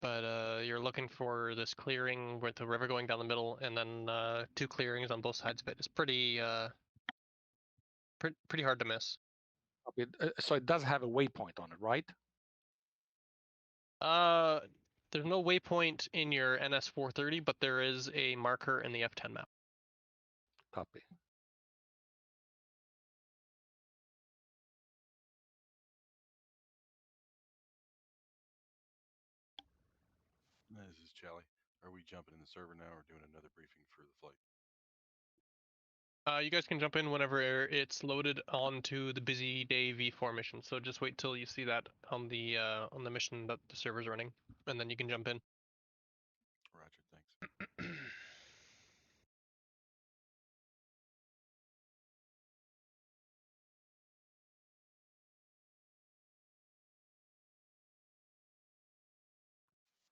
But you're looking for this clearing with the river going down the middle, and then 2 clearings on both sides of it. It's pretty pretty hard to miss. Copy. So it does have a waypoint on it, right? There's no waypoint in your NS430, but there is a marker in the F10 map. Copy. This is Charlie. Are we jumping in the server now or doing another briefing for the flight? You guys can jump in whenever it's loaded onto the busy day V4 mission. So just wait till you see that on the mission that the server's running, and then you can jump in. Roger, thanks.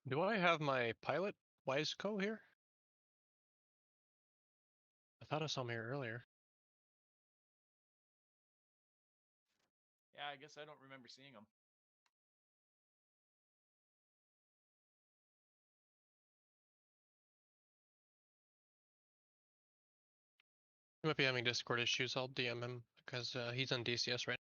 Do I have my pilot Wiseco here? I thought I saw him here earlier. Yeah, I guess I don't remember seeing them. He might be having Discord issues. I'll DM him because he's on DCS right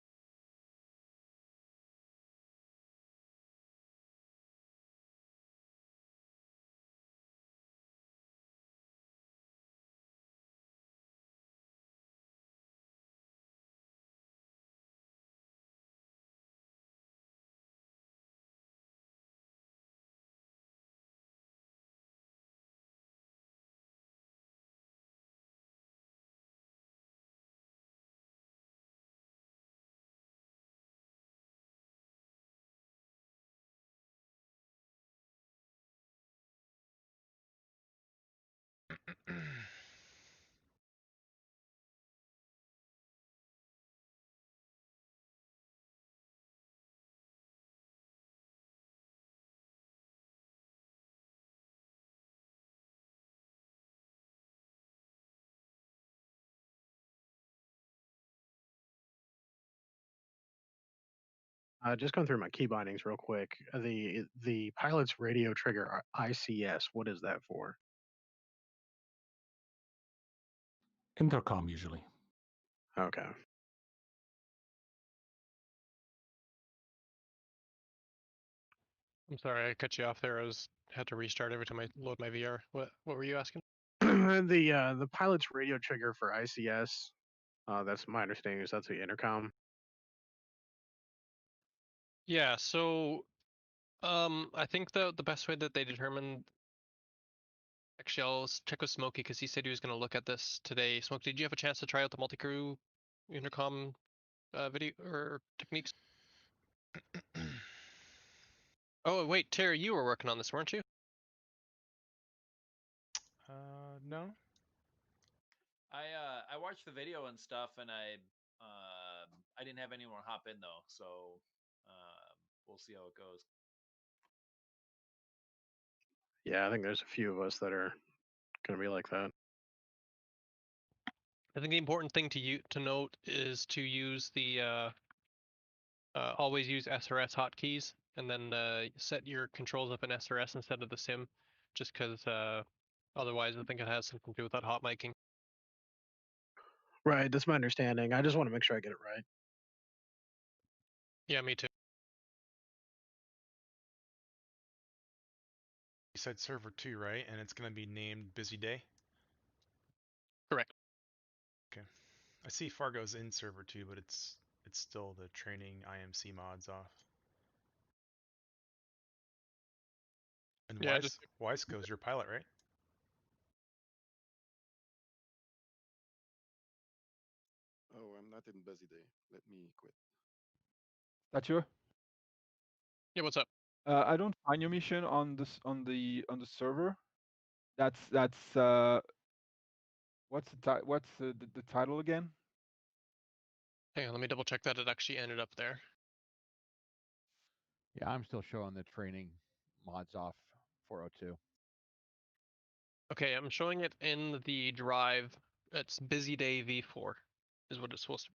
Just going through my key bindings real quick. The pilot's radio trigger ICS. What is that for? Intercom usually. Okay. I'm sorry, I cut you off there. I had to restart every time I load my VR. What were you asking? The pilot's radio trigger for ICS. That's my understanding. Is that's the intercom. Yeah, so I think the best way that they determined. Actually, I'll check with Smokey because he said he was going to look at this today. Smokey, did you have a chance to try out the multi-crew intercom video or techniques? Oh wait, Terry, you were working on this, weren't you? No. I watched the video and stuff, and I didn't have anyone hop in though, so we'll see how it goes. Yeah, I think there's a few of us that are going to be like that. I think the important thing to note is to use the always use SRS hotkeys, and then set your controls up in SRS instead of the sim, just because otherwise I think it has something to do with that hot miking. Right, that's my understanding. I just want to make sure I get it right. Yeah, me too. You said server 2, right? And it's going to be named Busy Day? Correct. Okay. I see Fargo's in server 2, but it's still the training IMC mods off. And Yeah, Wiseco's your pilot, right? Oh, I'm not in busy day. Let me quit. That you? Yeah, what's up? I don't find your mission on this on the server. That's what's the title again? Hang on, let me double check that it actually ended up there. Yeah, I'm still showing the training mods off 402. Okay, I'm showing it in the drive. It's Busy Day V4 is what it's supposed to be.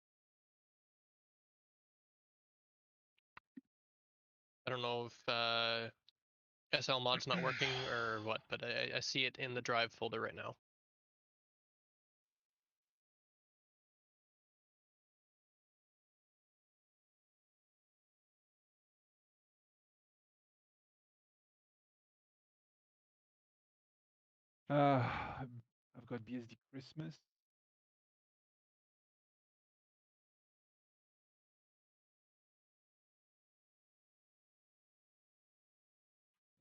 I don't know if SL mod's not working or what, but I see it in the drive folder right now. I've got BSD Christmas.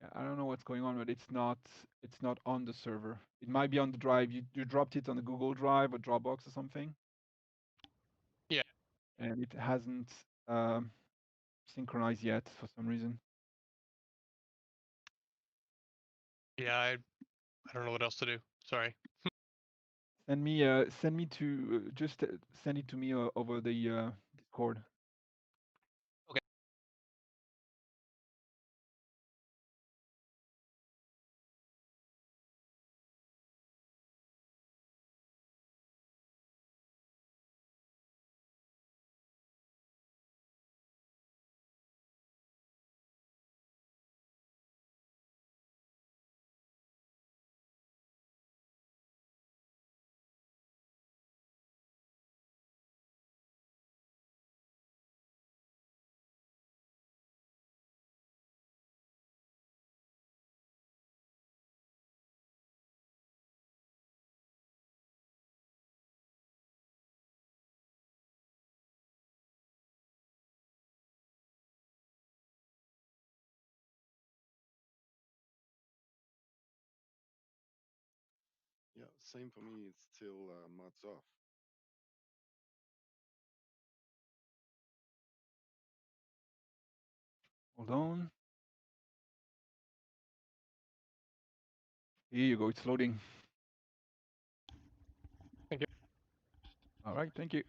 Yeah, I don't know what's going on, but it's not on the server. It might be on the drive. You dropped it on the Google Drive or Dropbox or something. Yeah. And it hasn't synchronized yet for some reason. Yeah, I don't know what else to do. Sorry. Send me to just send it to me over the Discord. same for me. It's still mods off. Hold on. Here you go. It's loading. Thank you. All right. Thank you.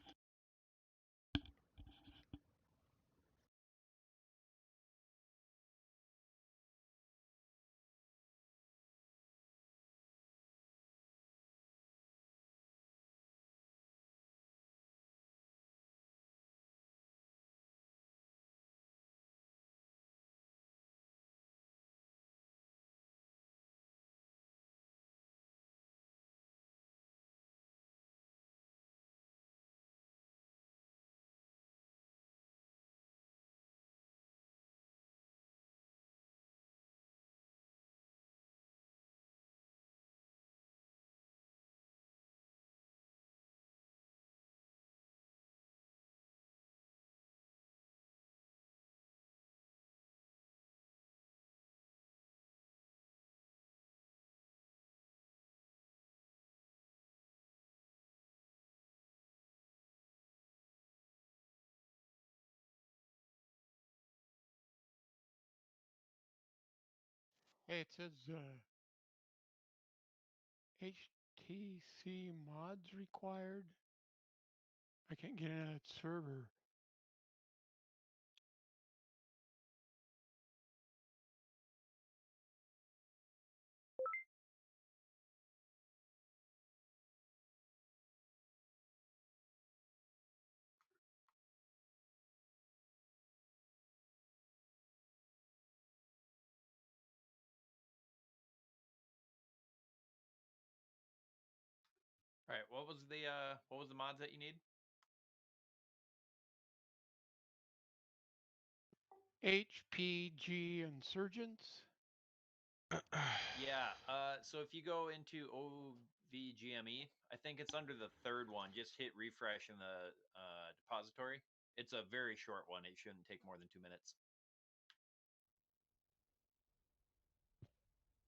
Hey, it says HTC mods required. I can't get into that server. All right, what was the mods that you need? HPG Insurgents. Yeah, so if you go into OVGME, I think it's under the third one. Just hit refresh in the depository. It's a very short one. It shouldn't take more than 2 minutes.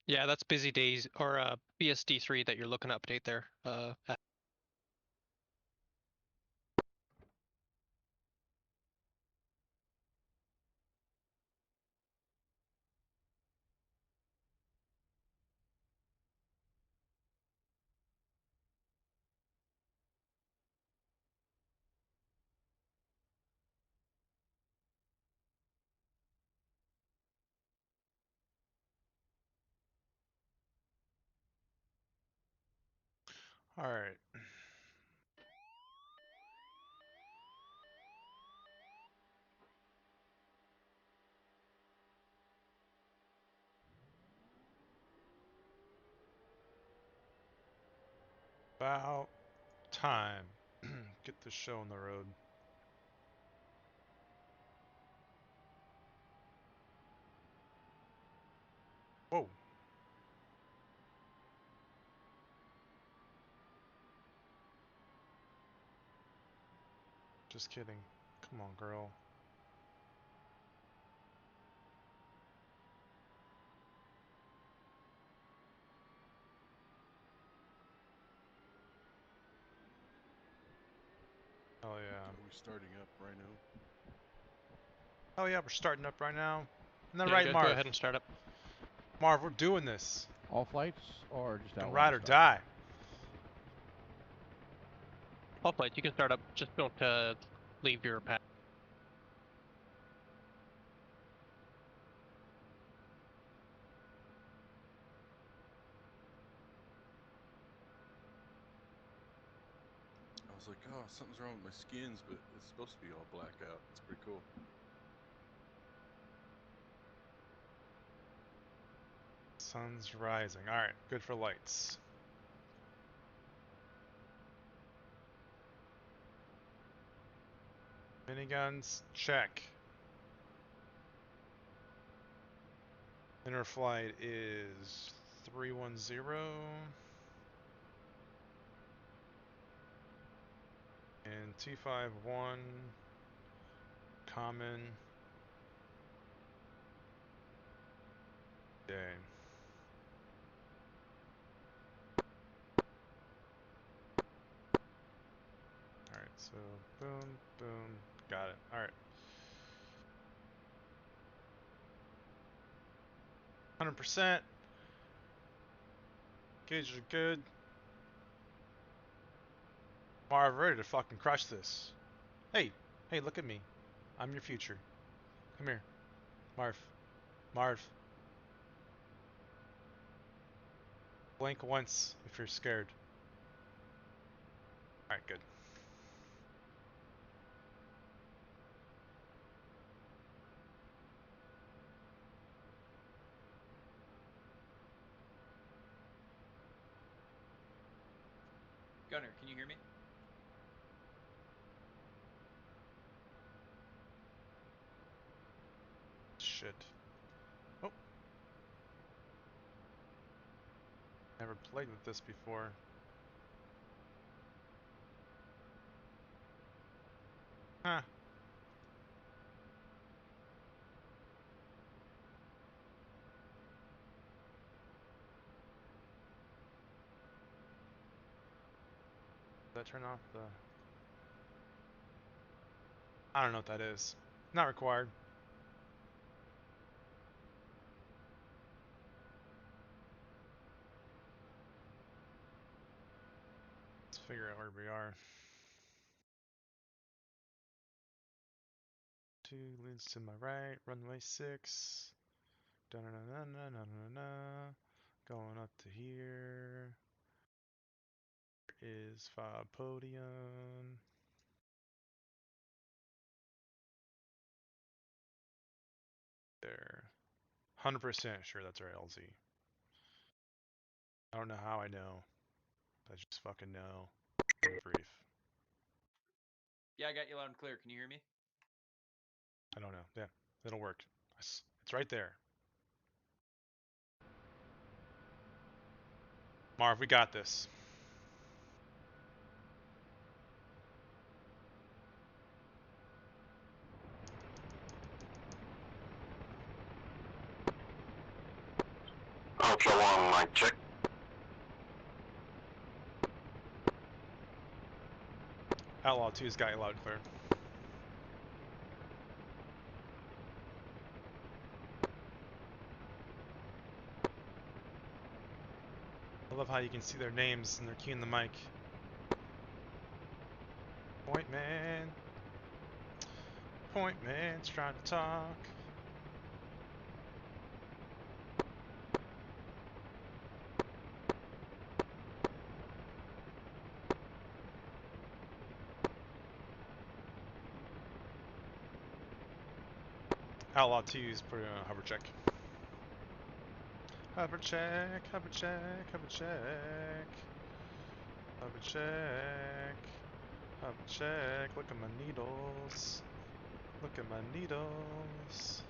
Yeah, that's Busy Days or BSD3 that you're looking to update there. All right. About time. Get the show on the road. Whoa. Just kidding. Come on, girl. Oh yeah. Are we starting up right now? Oh yeah, we're starting up right now. Isn't that Yeah, right, Marv? go ahead and start up. Marv, we're doing this. All flights or just Can Outlander ride or stuff? die. All flights, you can start up. Just don't leave your path. I was like, oh, something's wrong with my skins, but it's supposed to be all black out. It's pretty cool. Sun's rising. Alright, good for lights. Miniguns, check. Inner flight is 310. And T51, common. Day. So, boom, boom. Got it. Alright. 100%. Gauges are good. Marv, ready to fucking crush this. Hey, hey, look at me. I'm your future. Come here. Marv. Marv. Blink once if you're scared. Alright, good. Gunner, can you hear me? Shit. Oh. Never played with this before. Huh. Did I turn off the... I don't know what that is. Not required. Let's figure out where we are. 2 leads to my right, runway 6. Da-na-na-na-na-na-na-na. Going up to here. There is Fob Podium. There. 100% sure that's our LZ. I don't know how I know. I just fucking know. In brief. Yeah, I got you loud and clear. Can you hear me? I don't know. Yeah, it'll work. It's right there. Marv, we got this. Ultra One, mic check. Outlaw 2's got you loud and clear. I love how you can see their names and they're keying the mic. Point man. Point man's trying to talk. Outlaw 2's putting on a hover check. Hover check, hover check, hover check. Hover check. Hover check. Look at my needles. Look at my needles.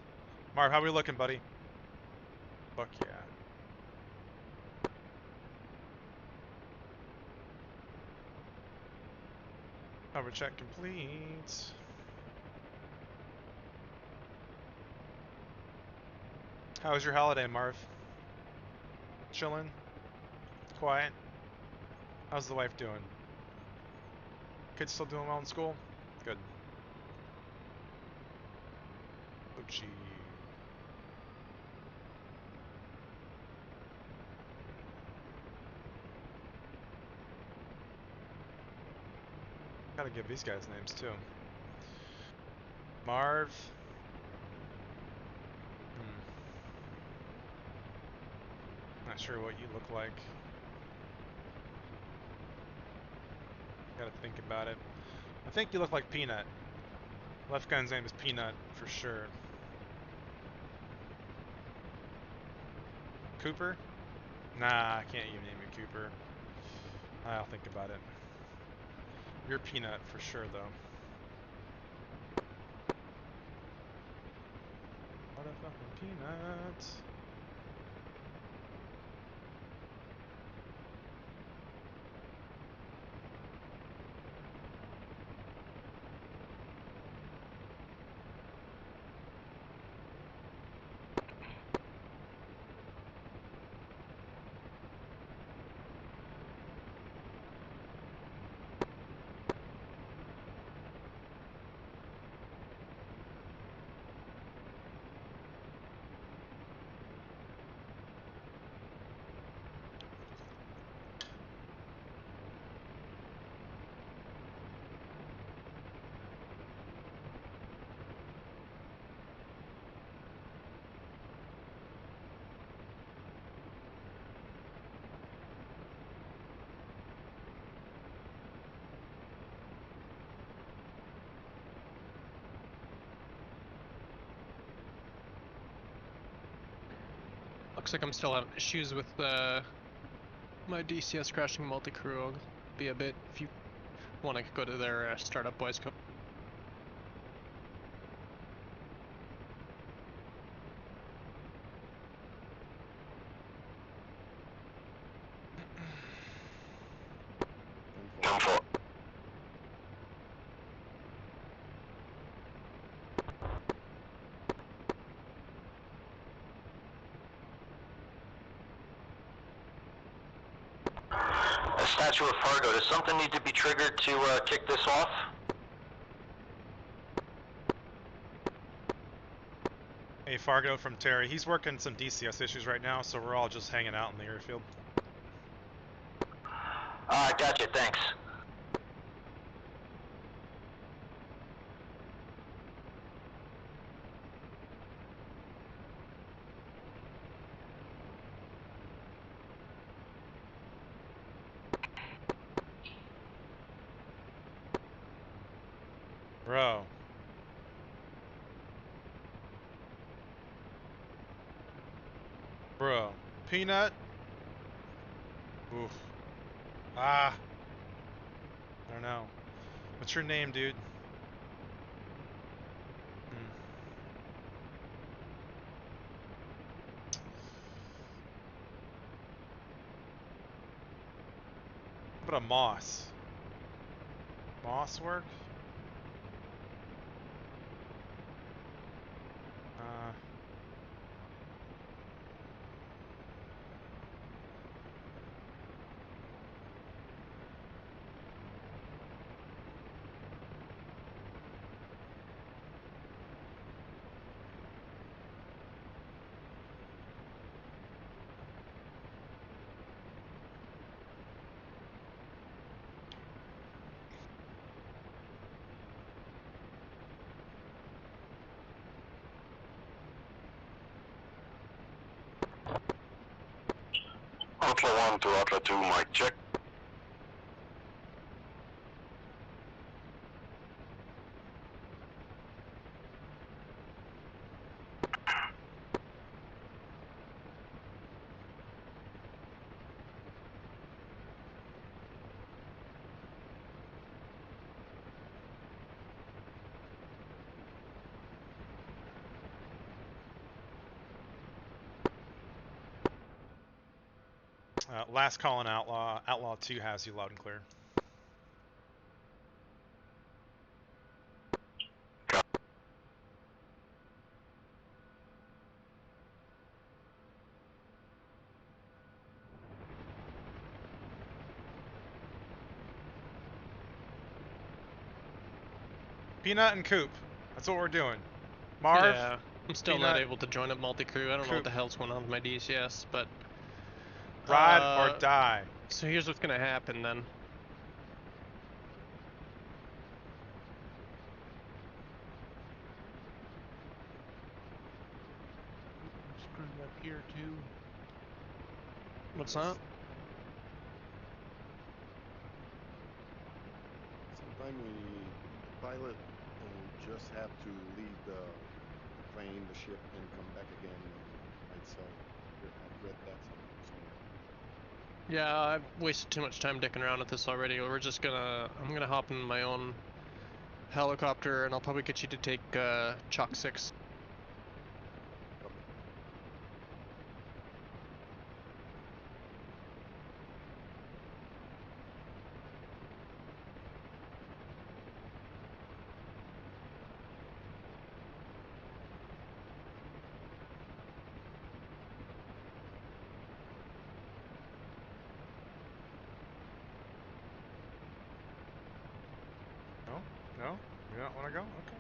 Marv, how we looking, buddy? Fuck yeah. Hover check complete. How was your holiday, Marv? Chillin'? Quiet? How's the wife doing? Kids still doing well in school? Good. Oh gee. Gotta give these guys names too. Marv. Not sure what you look like. Gotta think about it. I think you look like Peanut. Left gun's name is Peanut for sure. Cooper? Nah, I can't even name you Cooper. I'll think about it. You're Peanut for sure though. What a fucking peanut. Looks like I'm still having issues with my DCS crashing multi-crew. I'll be a bit if you want to go to their startup voice code. Come for. A statue of Fargo, does something need to be triggered to kick this off? Hey, Fargo from Terry. He's working some DCS issues right now, so we're all just hanging out in the airfield. Gotcha, thanks. Bro. Bro. Peanut? Oof. Ah. I don't know. What's your name, dude? What about a moss? Moss work? Alpha 1 to Alpha 2, mic check. Last call on Outlaw. Outlaw 2 has you loud and clear. Peanut and Coop. That's what we're doing. Marv? Yeah, I'm still Peanut, not able to join up multi-crew. I don't know what the hell's going on with my DCS, but... Ride or die. So here's what's gonna happen then. I'm screwed up here too. What's that? Sometimes the pilot will just have to leave the plane, the ship, and come back again by itself. I've read that somewhere. Yeah, I've wasted too much time dicking around with this already. I'm gonna hop in my own helicopter and I'll probably get you to take Chalk 6. No? You don't want to go? Okay.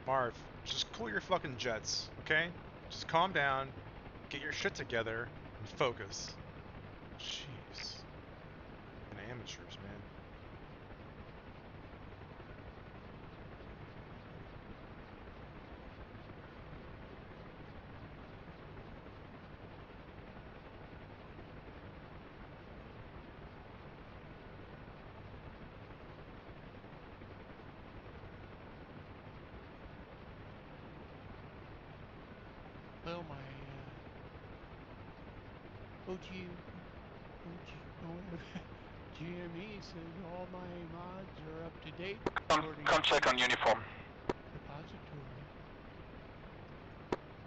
Marv, just cool your fucking jets, okay? Just calm down, get your shit together, and focus. Jeez. And amateurs, man. well, my GME says all my mods are up to date according Come to check on the uniform. repository.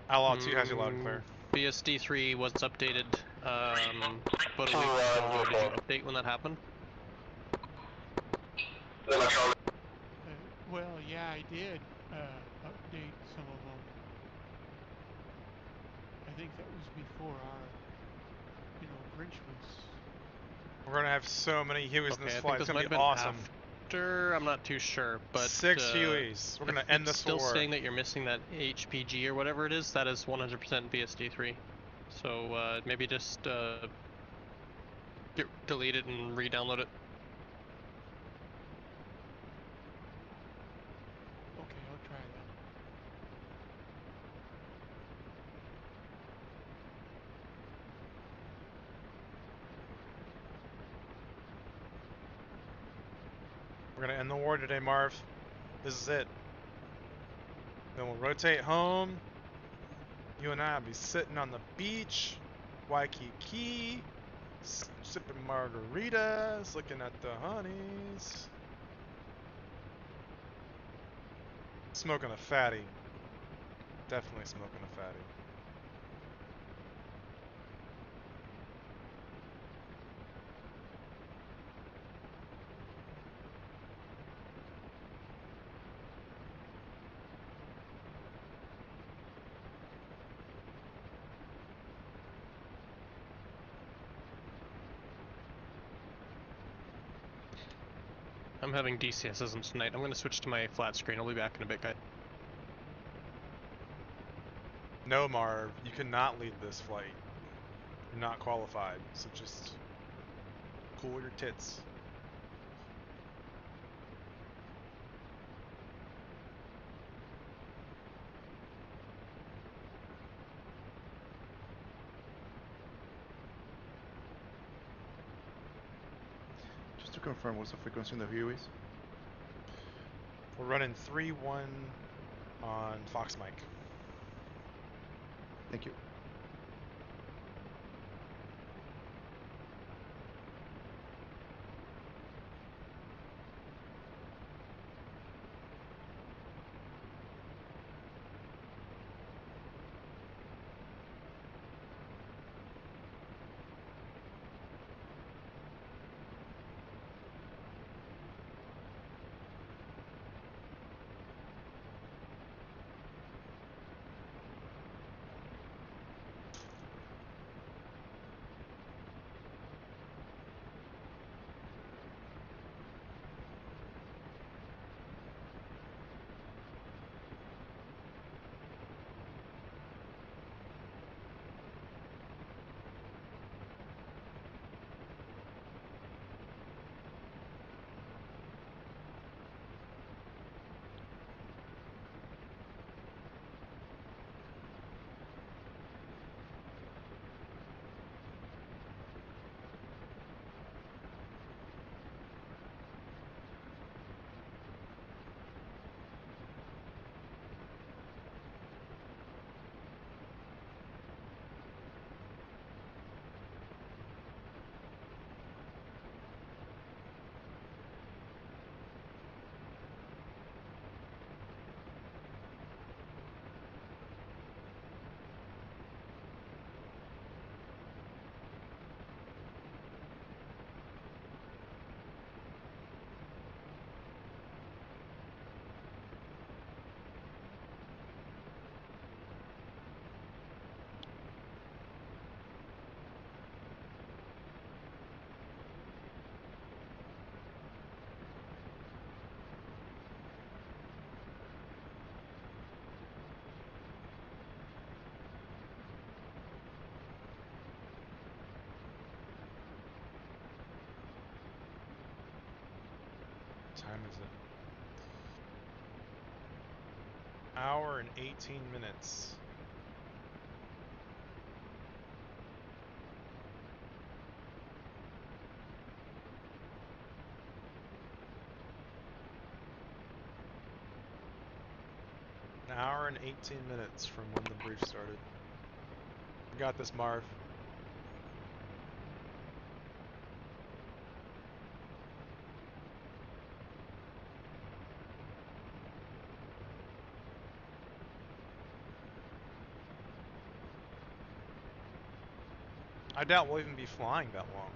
Outlaw 2 has you loud and clear. BSD3 was updated about a week ago. Did you update when that happened? Well, yeah, I did update some of them. I think that was before our, Grinch was. We're gonna have so many Hueys in this I flight. think It's this gonna might be have been awesome. after. I'm not too sure, but 6 Hueys. We're gonna end it's this still war. saying that you're missing that HPG or whatever it is. That is 100% BSD3. So maybe just delete it and re-download it. Okay, I'll try that. We're gonna end the war today, Marv. This is it. Then we'll rotate home. You and I will be sitting on the beach, Waikiki, sipping margaritas, looking at the honeys. Smoking a fatty. Definitely smoking a fatty. I'm having DCSism tonight. I'm going to switch to my flat screen. I'll be back in a bit, guys. No, Marv, you cannot lead this flight. You're not qualified, so just cool your tits. Just to confirm, what's the frequency in the Hueys? We're running 3-1 on Fox Mike. Thank you. Time is it? Hour and 18 minutes. An hour and 18 minutes from when the brief started. Got this, Marv. I doubt we'll even be flying that long.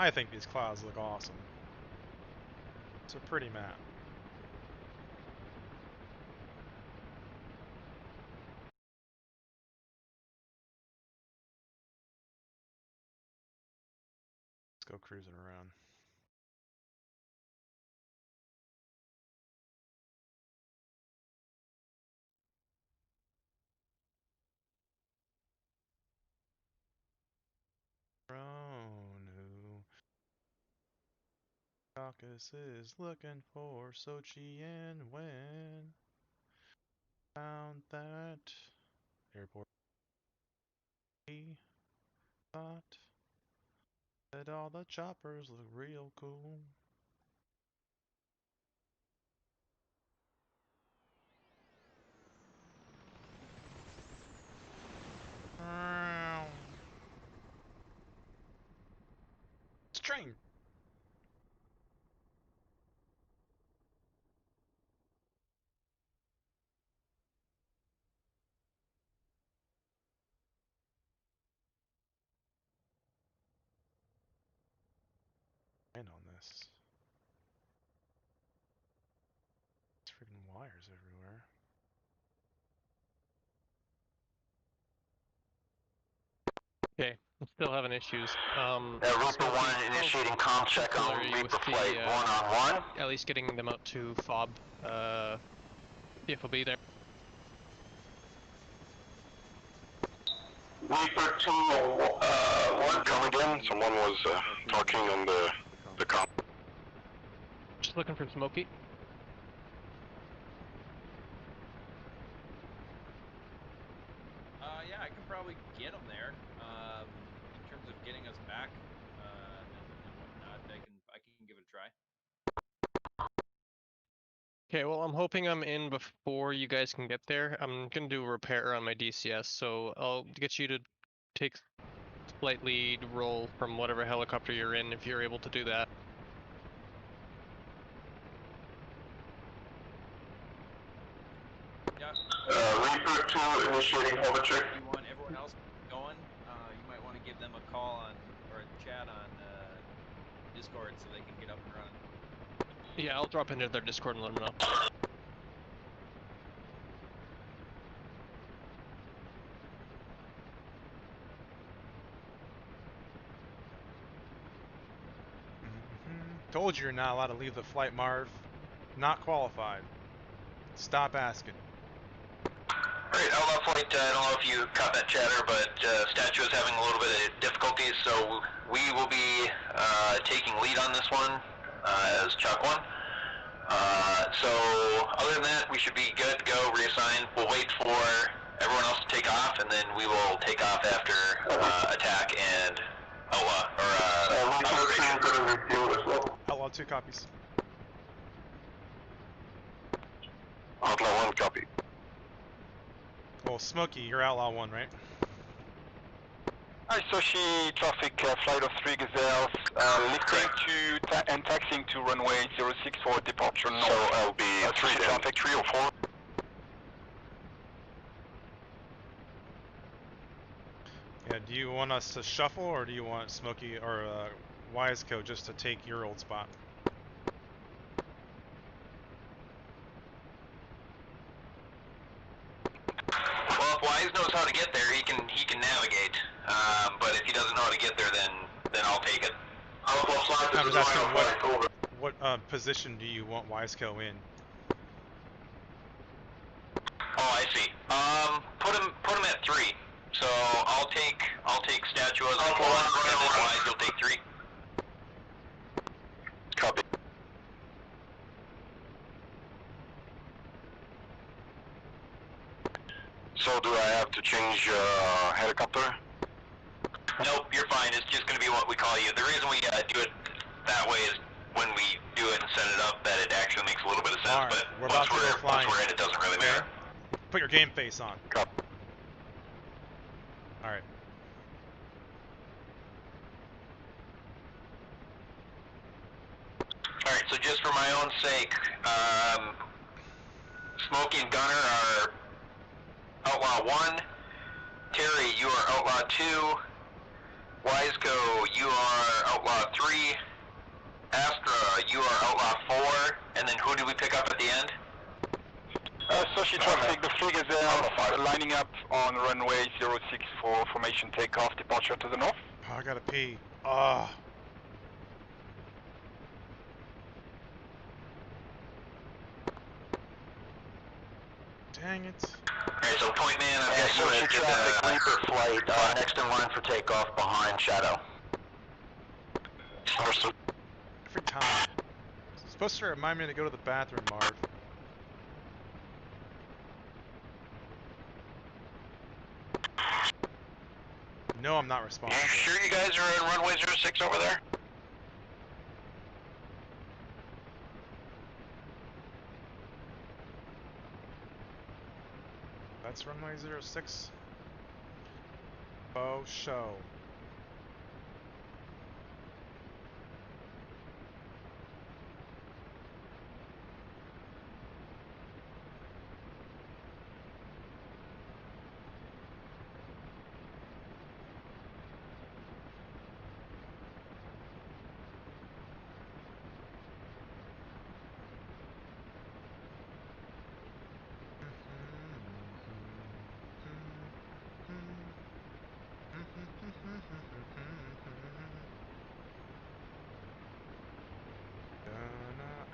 I think these clouds look awesome. It's a pretty map. Let's go cruising around. Who Caucus is looking for Sochi and when found that airport we thought that all the choppers look real cool. Strain. In on this. It's freaking wires everywhere. Okay, I'm still having issues. Reaper 1 initiating comm check on Reaper flight 1-on-1. At least getting them out to FOB. See if we'll be there. Reaper 2, 1, come again. Someone was talking on the comm. Just looking for Smokey. Yeah, I can probably get them there. In terms of getting us back and whatnot, I can give it a try. Okay, well, I'm hoping I'm in before you guys can get there. I'm gonna do a repair on my DCS, so I'll get you to take flight lead roll from whatever helicopter you're in if you're able to do that. Yeah. Reaper 2 initiating hover check. If you want everyone else going, you might want to give them a call on or a chat on Discord so they can get up and running. Yeah, I'll drop into their Discord and let them know. Told you you're not allowed to leave the flight, Marv. Not qualified. Stop asking. Alright, Outlaw Flight, I don't know if you caught that chatter, but Statue is having a little bit of difficulties, so we will be taking lead on this one as Chuck 1. So other than that, we should be good to go, reassign. We'll wait for everyone else to take off, and then we will take off after attack and Outlaw, or Outlaw 2 copies. Outlaw 1 copy. Well, Smokey, you're Outlaw 1, right? Hi, Sochi traffic, flight of 3 Gazelles, lifting to and taxiing to runway 06 for departure north. So I'll be 3 traffic 3 or 4. Yeah, do you want us to shuffle, or do you want Smokey or Wiseco just to take your old spot? Well, if Wise knows how to get there. He can navigate. But if he doesn't know how to get there, then I'll take it. I'm just asking what position do you want Wiseco in? Oh, I see. Put him at 3. So I'll take Statuas in 1, and then Wise you'll take 3. Copy. So do I have to change helicopter? Nope, you're fine. It's just going to be what we call you. The reason we do it that way is when we do it and set it up, that it actually makes a little bit of sense. Alright, But we're once about to go flying. we're in, it doesn't really matter. Put your game face on. Copy. Alright. Alright, so just for my own sake, Smokey and Gunner are Outlaw 1. Terry, you are Outlaw 2. Wiseco, you are Outlaw 3. Astra, you are Outlaw 4. And then who did we pick up at the end? Sochi traffic, the fleet is lining up on runway 06 for formation takeoff, departure to the north. Oh, I gotta pee. Ah. Dang it. Alright, so point man, I've got you at traffic, Reaper flight, next in line for takeoff behind Shadow. Every time. It's supposed to remind me to go to the bathroom, Marv. No, I'm not responsible. You sure you guys are in runway 06 over there? That's runway 06. Oh, show.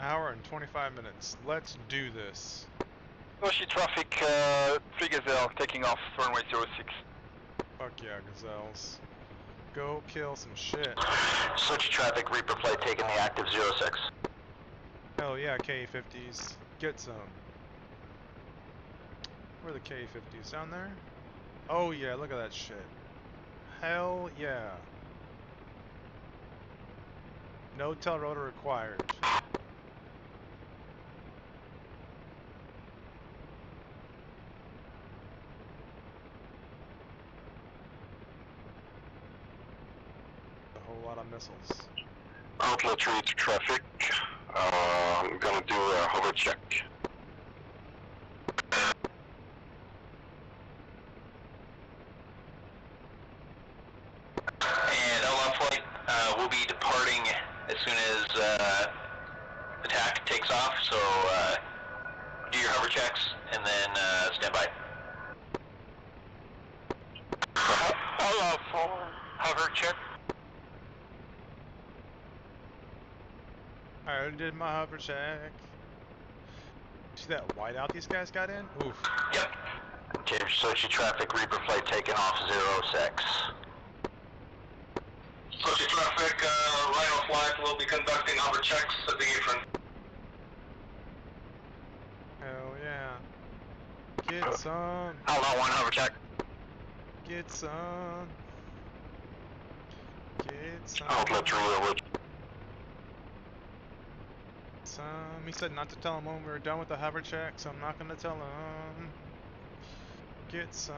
Hour and 25 minutes. Let's do this. Sochi traffic, 3 Gazelle taking off runway 06. Fuck yeah, gazelles. Go kill some shit. Sochi traffic, Reaper flight taking the active 06. Hell yeah, K-50s. Get some. Where are the K-50s? Down there? Oh yeah, look at that shit. Hell yeah. No tail rotor required. A whole lot of missiles. Outlet 3 to traffic. I'm gonna do a hover check. And Outlaw flight will be departing as soon as attack takes off, so do your hover checks and then stand by. Outlaw 4, hover check. I already did my hover check. See that whiteout these guys got in? Oof. Yep. Change Sochi traffic, Reaper flight taking off 06. Sochi traffic, Rhino flight will be conducting hover checks at the apron. Hell yeah. Get some. Outlaw 1, hover check. Get some. Get some. Outlet 3, over. Some. He said not to tell him when we were done with the hover check, so I'm not gonna tell him. Get some.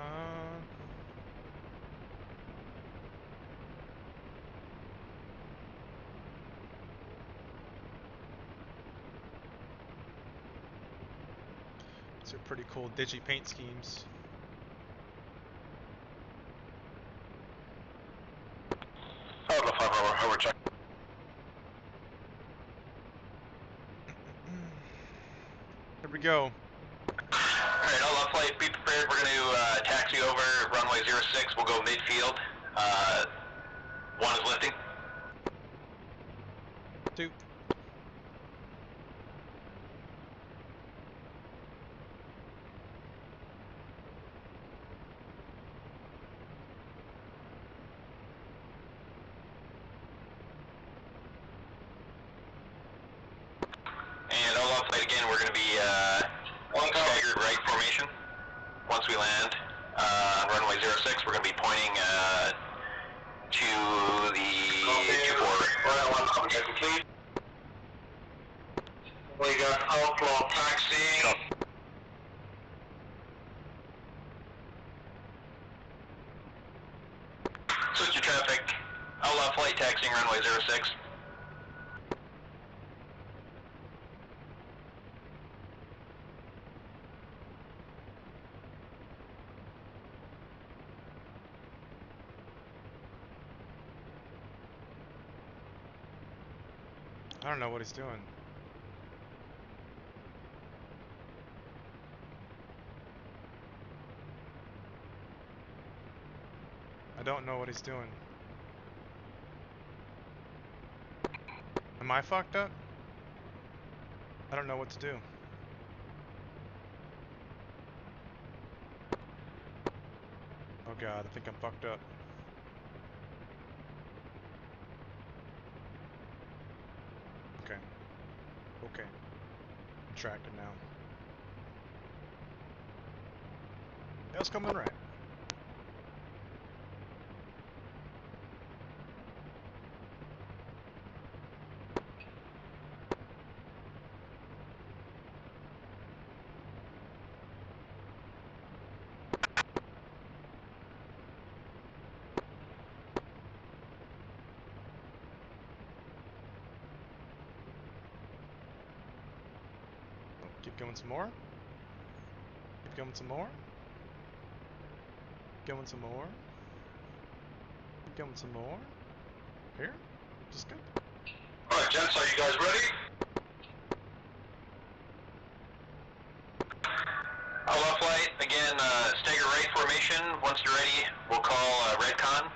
These are pretty cool digi paint schemes. Outlaw 5, hover check. Here we go. Alright, Outlaw flight, be prepared. We're going to attack taxi over runway 06. We'll go midfield. 1 is lifting. 2. And all off flight again, we're going to be staggered right formation. Once we land on runway 06, we're going to be pointing to the 24. We got outlaw taxi. Switch to traffic. Outlaw flight taxiing runway 06. I don't know what he's doing. I don't know what he's doing. Am I fucked up? I don't know what to do. Oh god, I think I'm fucked up. Okay. Okay. I'm tracking now. Tail's coming right. Keep going some more. Keep going some more. Keep going some more. Keep going some more. Here? Just good. Alright, gents, are you guys ready? Outlaw flight, again, stagger right formation. Once you're ready, we'll call Redcon.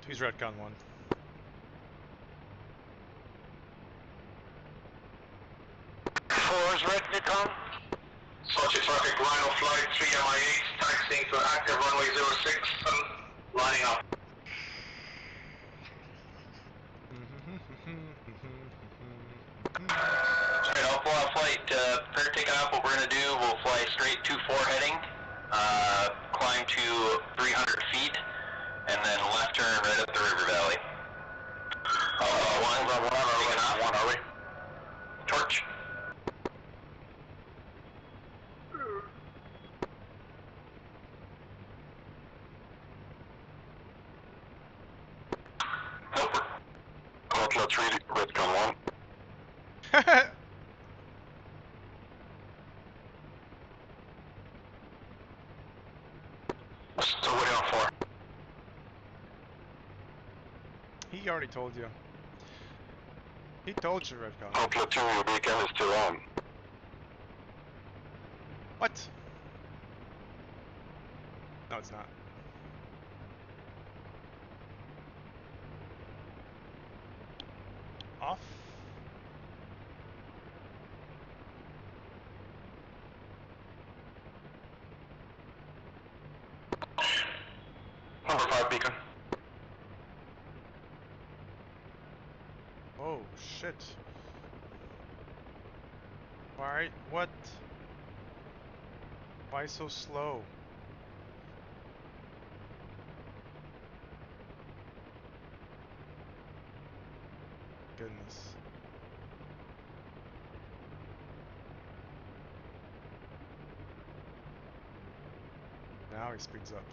Who's Redcon 1? Four's Redcon. Such a traffic Rhino flight 3 MI8, taxiing to active runway 06, lining up. Alright, outlaw flight, prepare to take off. What we're going to do, we'll fly straight 24 heading, climb to 300 feet, and then left turn right up the river valley. One, are we? Torch. Outlaw 3, Redcon 1. Still waiting on 4. He already told you. He told you, Redcon. Outlaw 2, your beacon is still on. What? No, it's not. Off. Number 5 beacon. Oh, shit. Alright, what? Why so slow? Goodness. Now he speeds up.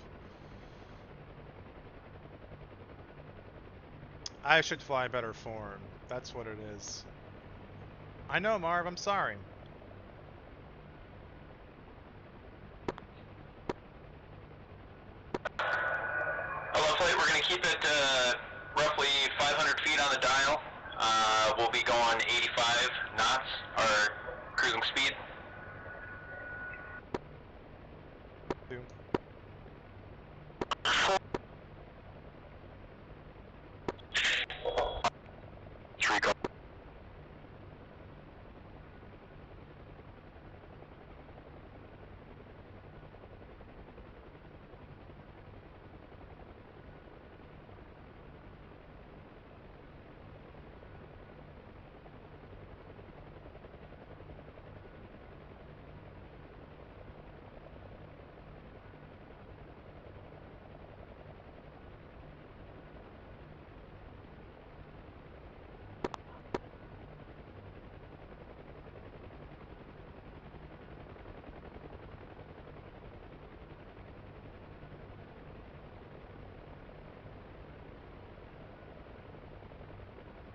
I should fly better form. That's what it is. I know, Marv, I'm sorry. Outlaw flight, we're going to keep it roughly 500 feet on the dial. We'll be going 85 knots, our cruising speed. 2. 3 go.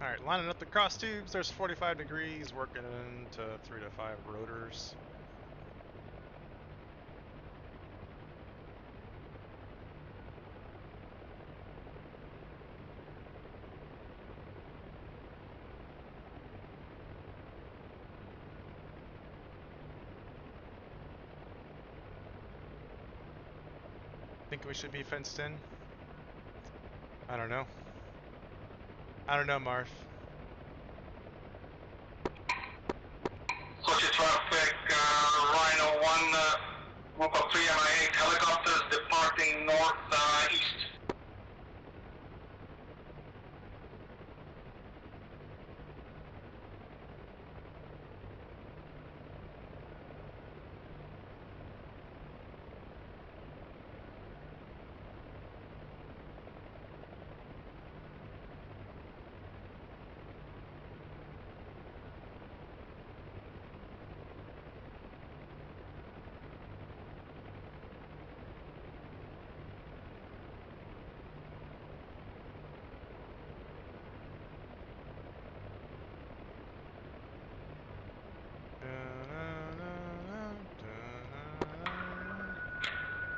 Alright, lining up the cross tubes. There's 45 degrees, working into 3 to 5 rotors. Think we should be fenced in? I don't know. I don't know, Marv. Social traffic, Rhino 1, group of 3 MI8 helicopters departing north-east.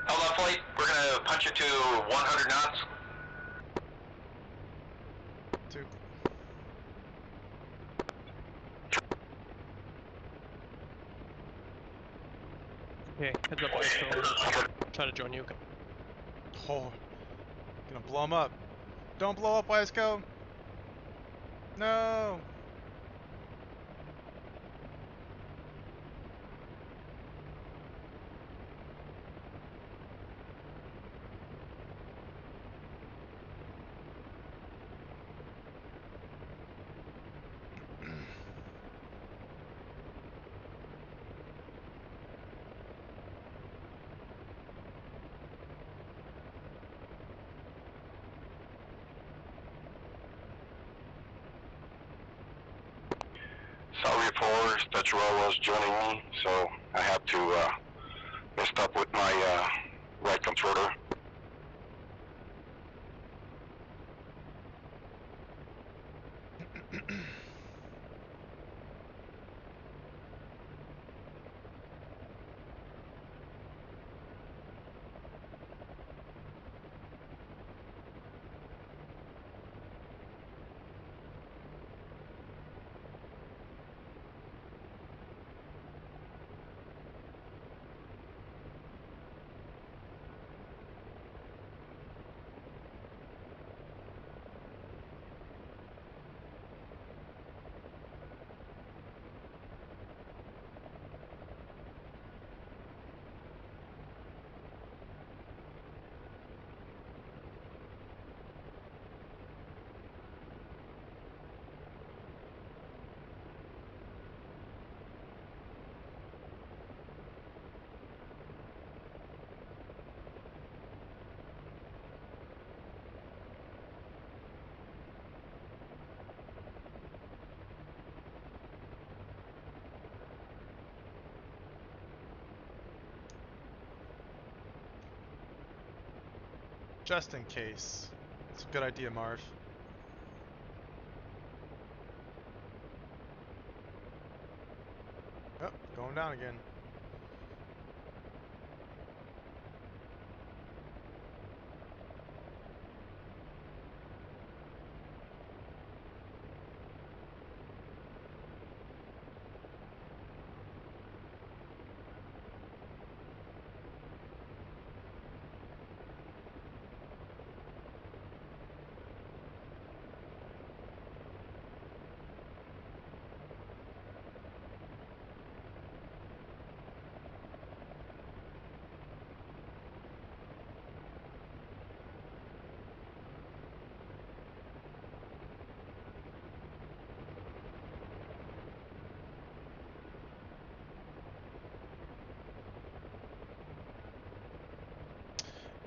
Outlaw flight, we're gonna punch it to 100 knots. 2. Okay, heads up, guys. So try to join you. Oh, gonna blow him up. Don't blow up, Wiseco. No. Sorry for Statuel was joining me, so I had to messed up with my right controller. Just in case. It's a good idea, Marv. Oh, going down again.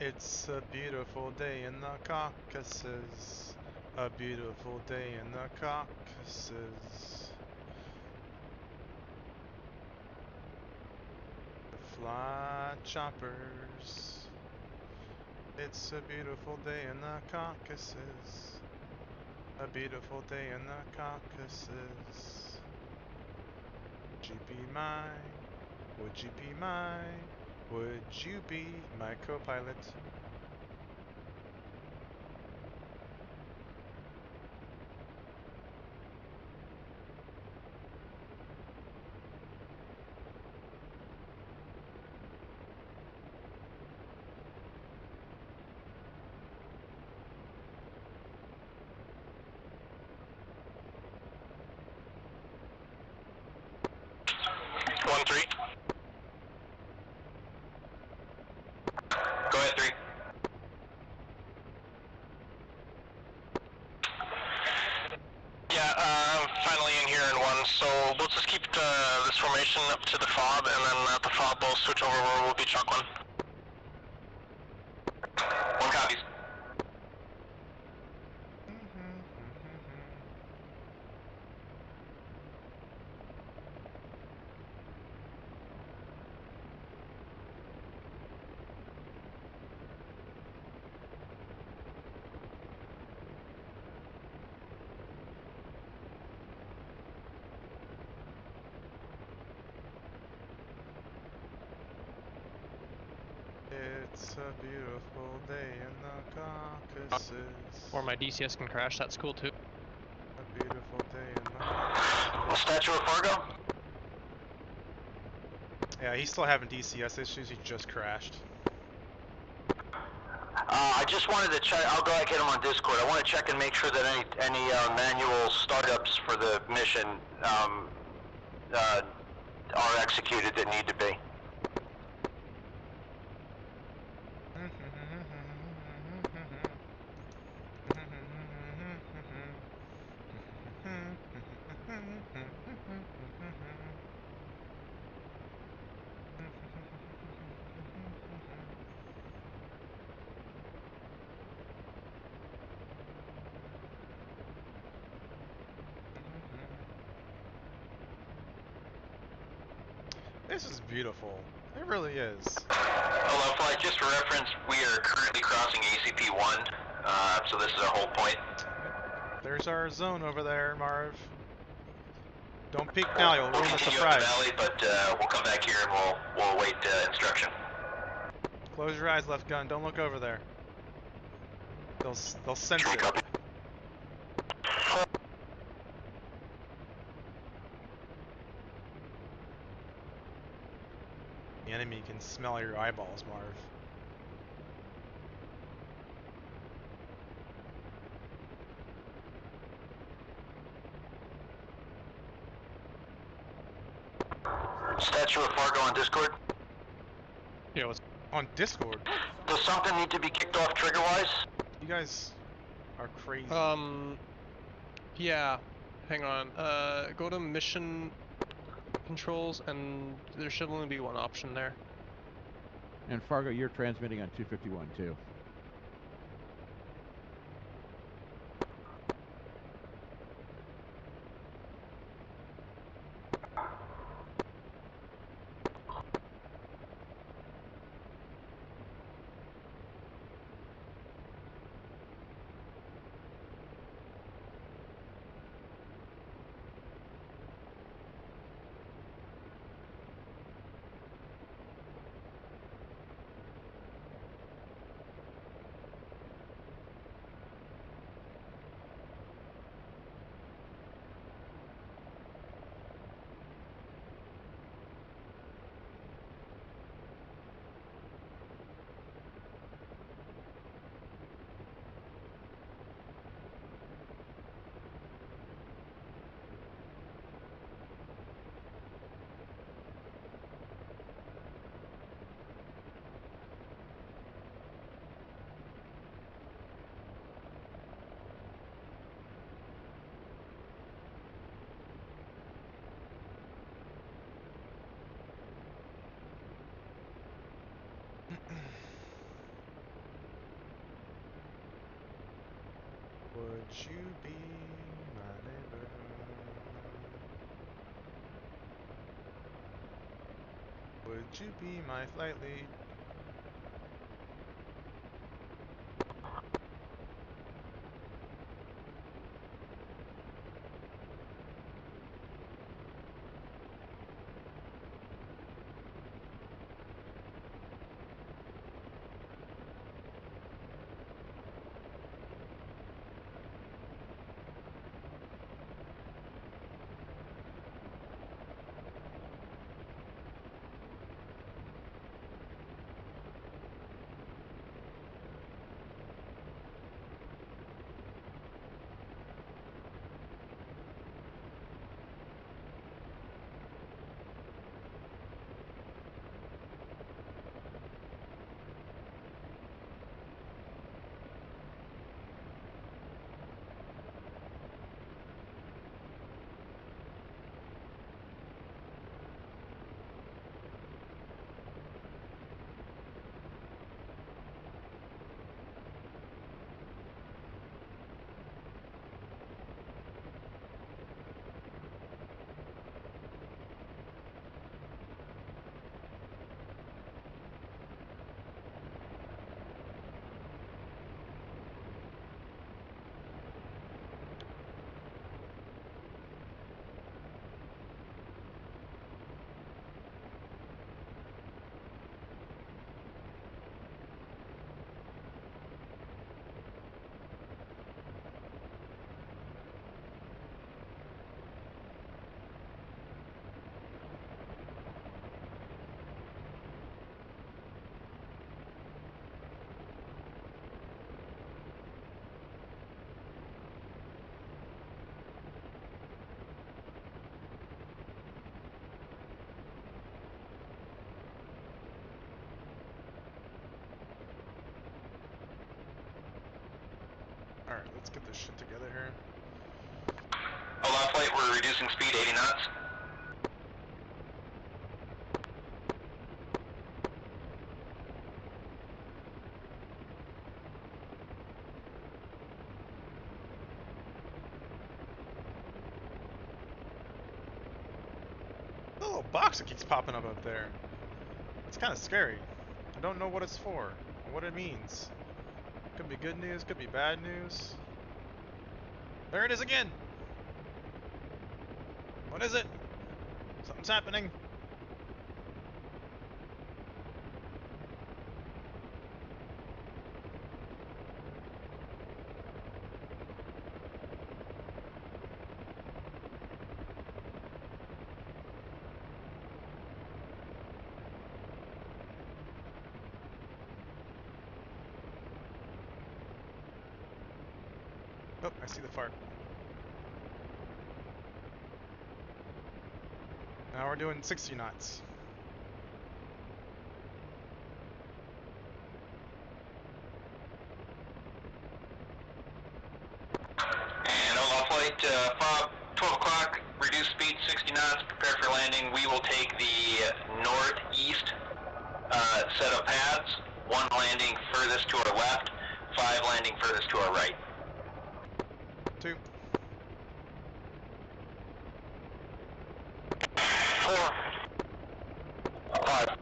It's a beautiful day in the Caucasus. A beautiful day in the Caucasus. The fly choppers. It's a beautiful day in the Caucasus. A beautiful day in the Caucasus. Would you be mine? Would you be mine? Would you be my co-pilot? Go ahead, 3. Yeah, I'm finally in here in 1, so we'll just keep this formation up to the fob, and then at the fob we'll switch over where we'll be Chuck 1. 1 copies. It's a beautiful day in the Caucasus. Or my DCS can crash, that's cool too. A beautiful day in the Caucasus. Statue of Fargo? Yeah, he's still having DCS issues, he just crashed. I just wanted to check, I'll go ahead and get him on Discord. I want to check and make sure that any manual startups for the mission are executed that need to be. This is beautiful. It really is. Hello, flight. Just for reference, we are currently crossing ACP-1, so this is our whole point. There's our zone over there, Marv. Don't peek now, you'll ruin the Continue surprise. up the valley, but we'll come back here and we'll await instruction. Close your eyes, left gun. Don't look over there. They'll sense it. Copy. The enemy can smell your eyeballs, Marv. Statue of Fargo on Discord? Yeah, what's on Discord? Does something need to be kicked off trigger-wise? You guys are crazy. Yeah. Hang on. Go to mission controls, and there should only be one option there. And Fargo, you're transmitting on 251 too. you be my neighbor? Would you be my flight lead? Alright, let's get this shit together here. Olaf flight, we're reducing speed 80 knots. The little box that keeps popping up there. It's kind of scary. I don't know what it's for, or what it means. Could be good news, could be bad news. There it is again! What is it? Something's happening. Oh, I see the fart. Now we're doing 60 knots. And Olaf flight, fob 12 o'clock, reduce speed 60 knots, prepare for landing. We will take the northeast set of paths, 1 landing furthest to our left, 5 landing furthest to our right. 2. 4. 5.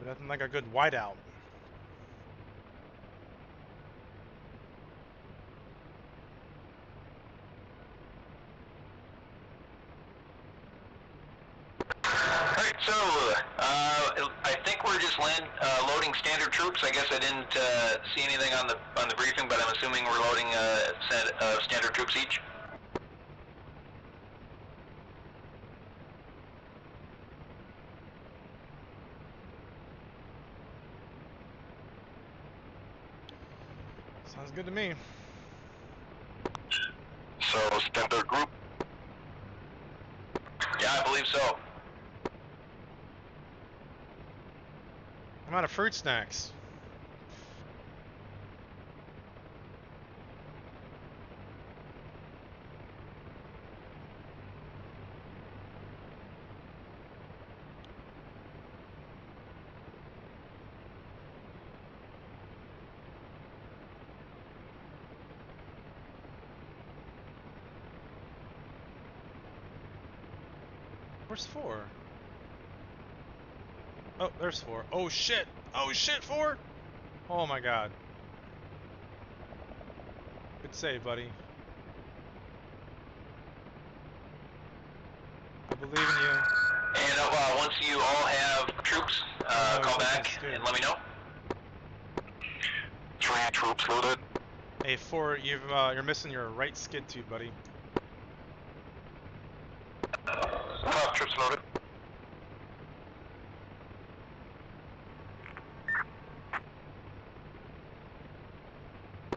Ooh, nothing like a good whiteout. Alright, so I think we're just loading standard troops. I guess I didn't see anything on the briefing, but I'm assuming we're loading standard troops each. Sounds good to me. So standard group. Yeah, I believe so. I'm out of fruit snacks. Where's 4? Oh, there's 4. Oh shit! Oh shit, 4! Oh my god. Good save, buddy. I believe in you. And once you all have troops, call back and let me know. 3 troops loaded. Hey, 4, you're missing your right skid tube, buddy. 5 troops loaded.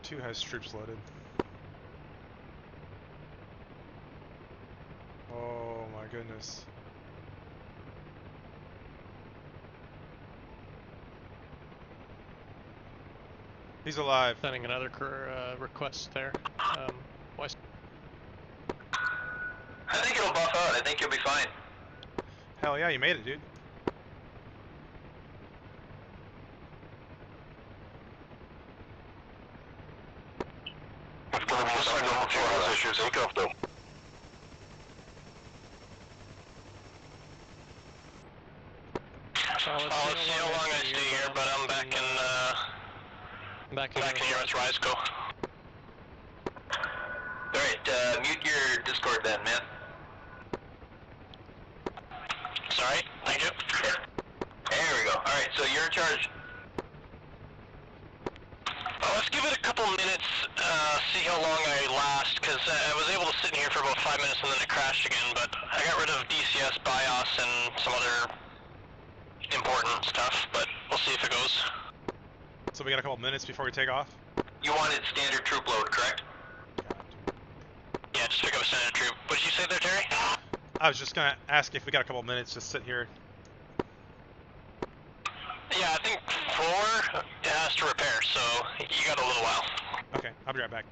2 has troops loaded. Oh my goodness. He's alive. Sending another request there. West. I think it'll buff out. I think you'll be fine. Hell yeah, you made it, dude. It's gonna be a signal to has issues. Take off though. Let's see how long I stay here, but I'm back in your Risco. Alright, mute your Discord then, man. Sorry, thank you. There we go. Alright, so you're in charge. Let's give it a couple minutes, see how long I last, because I was able to sit in here for about 5 minutes and then it crashed again, but I got rid of DCS, BIOS, and some other important stuff, but we'll see if it goes. So we got a couple minutes before we take off? You wanted standard troop load, correct? Yeah, just pick up a standard troop. What did you say there, Terry? I was just gonna ask if we got a couple minutes to sit here. Yeah, I think 4 it has to repair, so you got a little while. Okay, I'll be right back.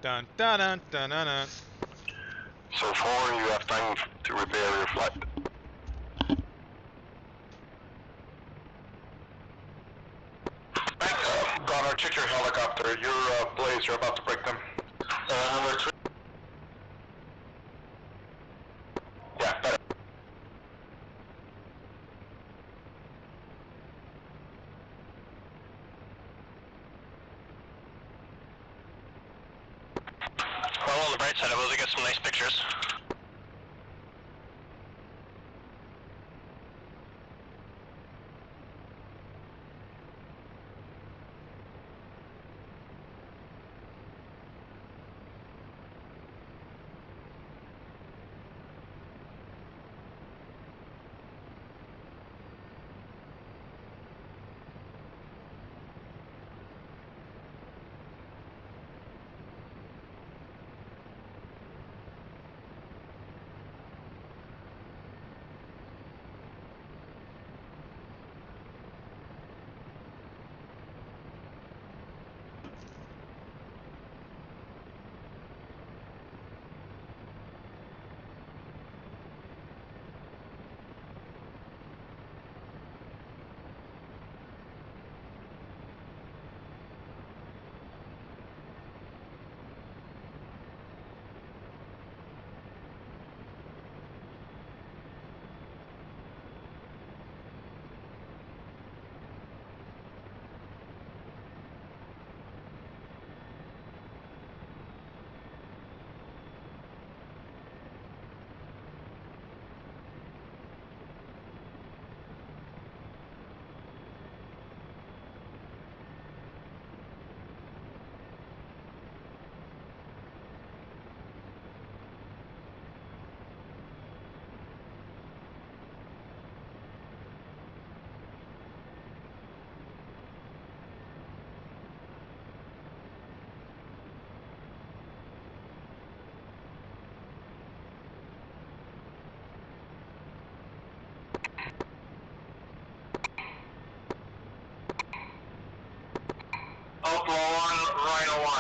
Dun dun dun dun dun dun. So 4, you have time to repair your flight. Connor, check your helicopter. Your blades are about to break them. Number 3. Yeah, better. Well, on the bright side, I was able to get some nice pictures.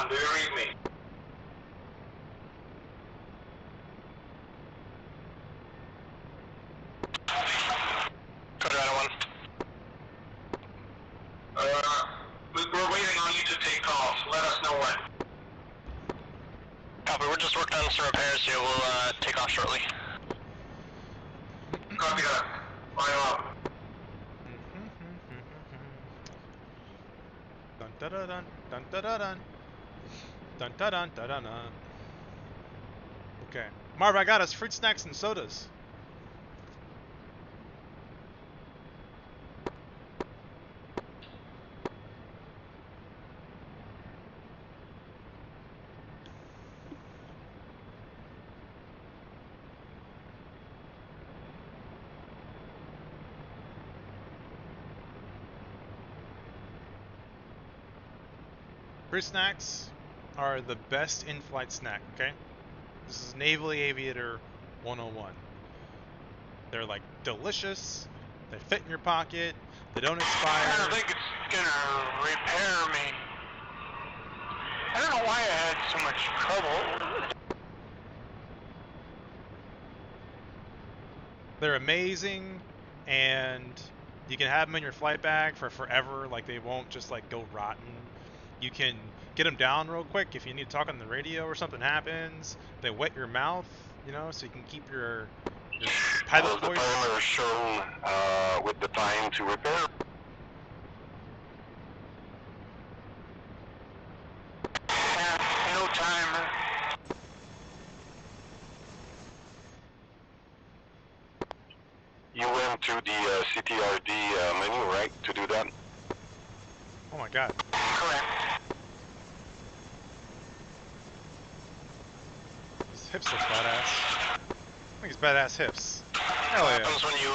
1, do you read me? Colorado 1. We're waiting on you to take calls. Let us know when. Copy, we're just working on some repairs here. We'll take off shortly. Copy that. Fire up. Dun da da dun dun da da dun dun da dun da dun dun. Okay, Marv, I got us fruit snacks and sodas. Fruit snacks are the best in-flight snack, okay? This is Naval Aviator 101. They're like delicious, they fit in your pocket, they don't expire. I don't think it's gonna repair me. I don't know why I had so much trouble. They're amazing, and you can have them in your flight bag for forever. Like, they won't just like go rotten. You can get them down real quick if you need to talk on the radio or something happens. They wet your mouth, you know, so you can keep your pilot voice. The timer shown with the time to repair? No timer. You went to the CTRD menu, right, to do that? Oh my god. Correct. His hips look badass. I think he's badass hips. Hell yeah. What happens when you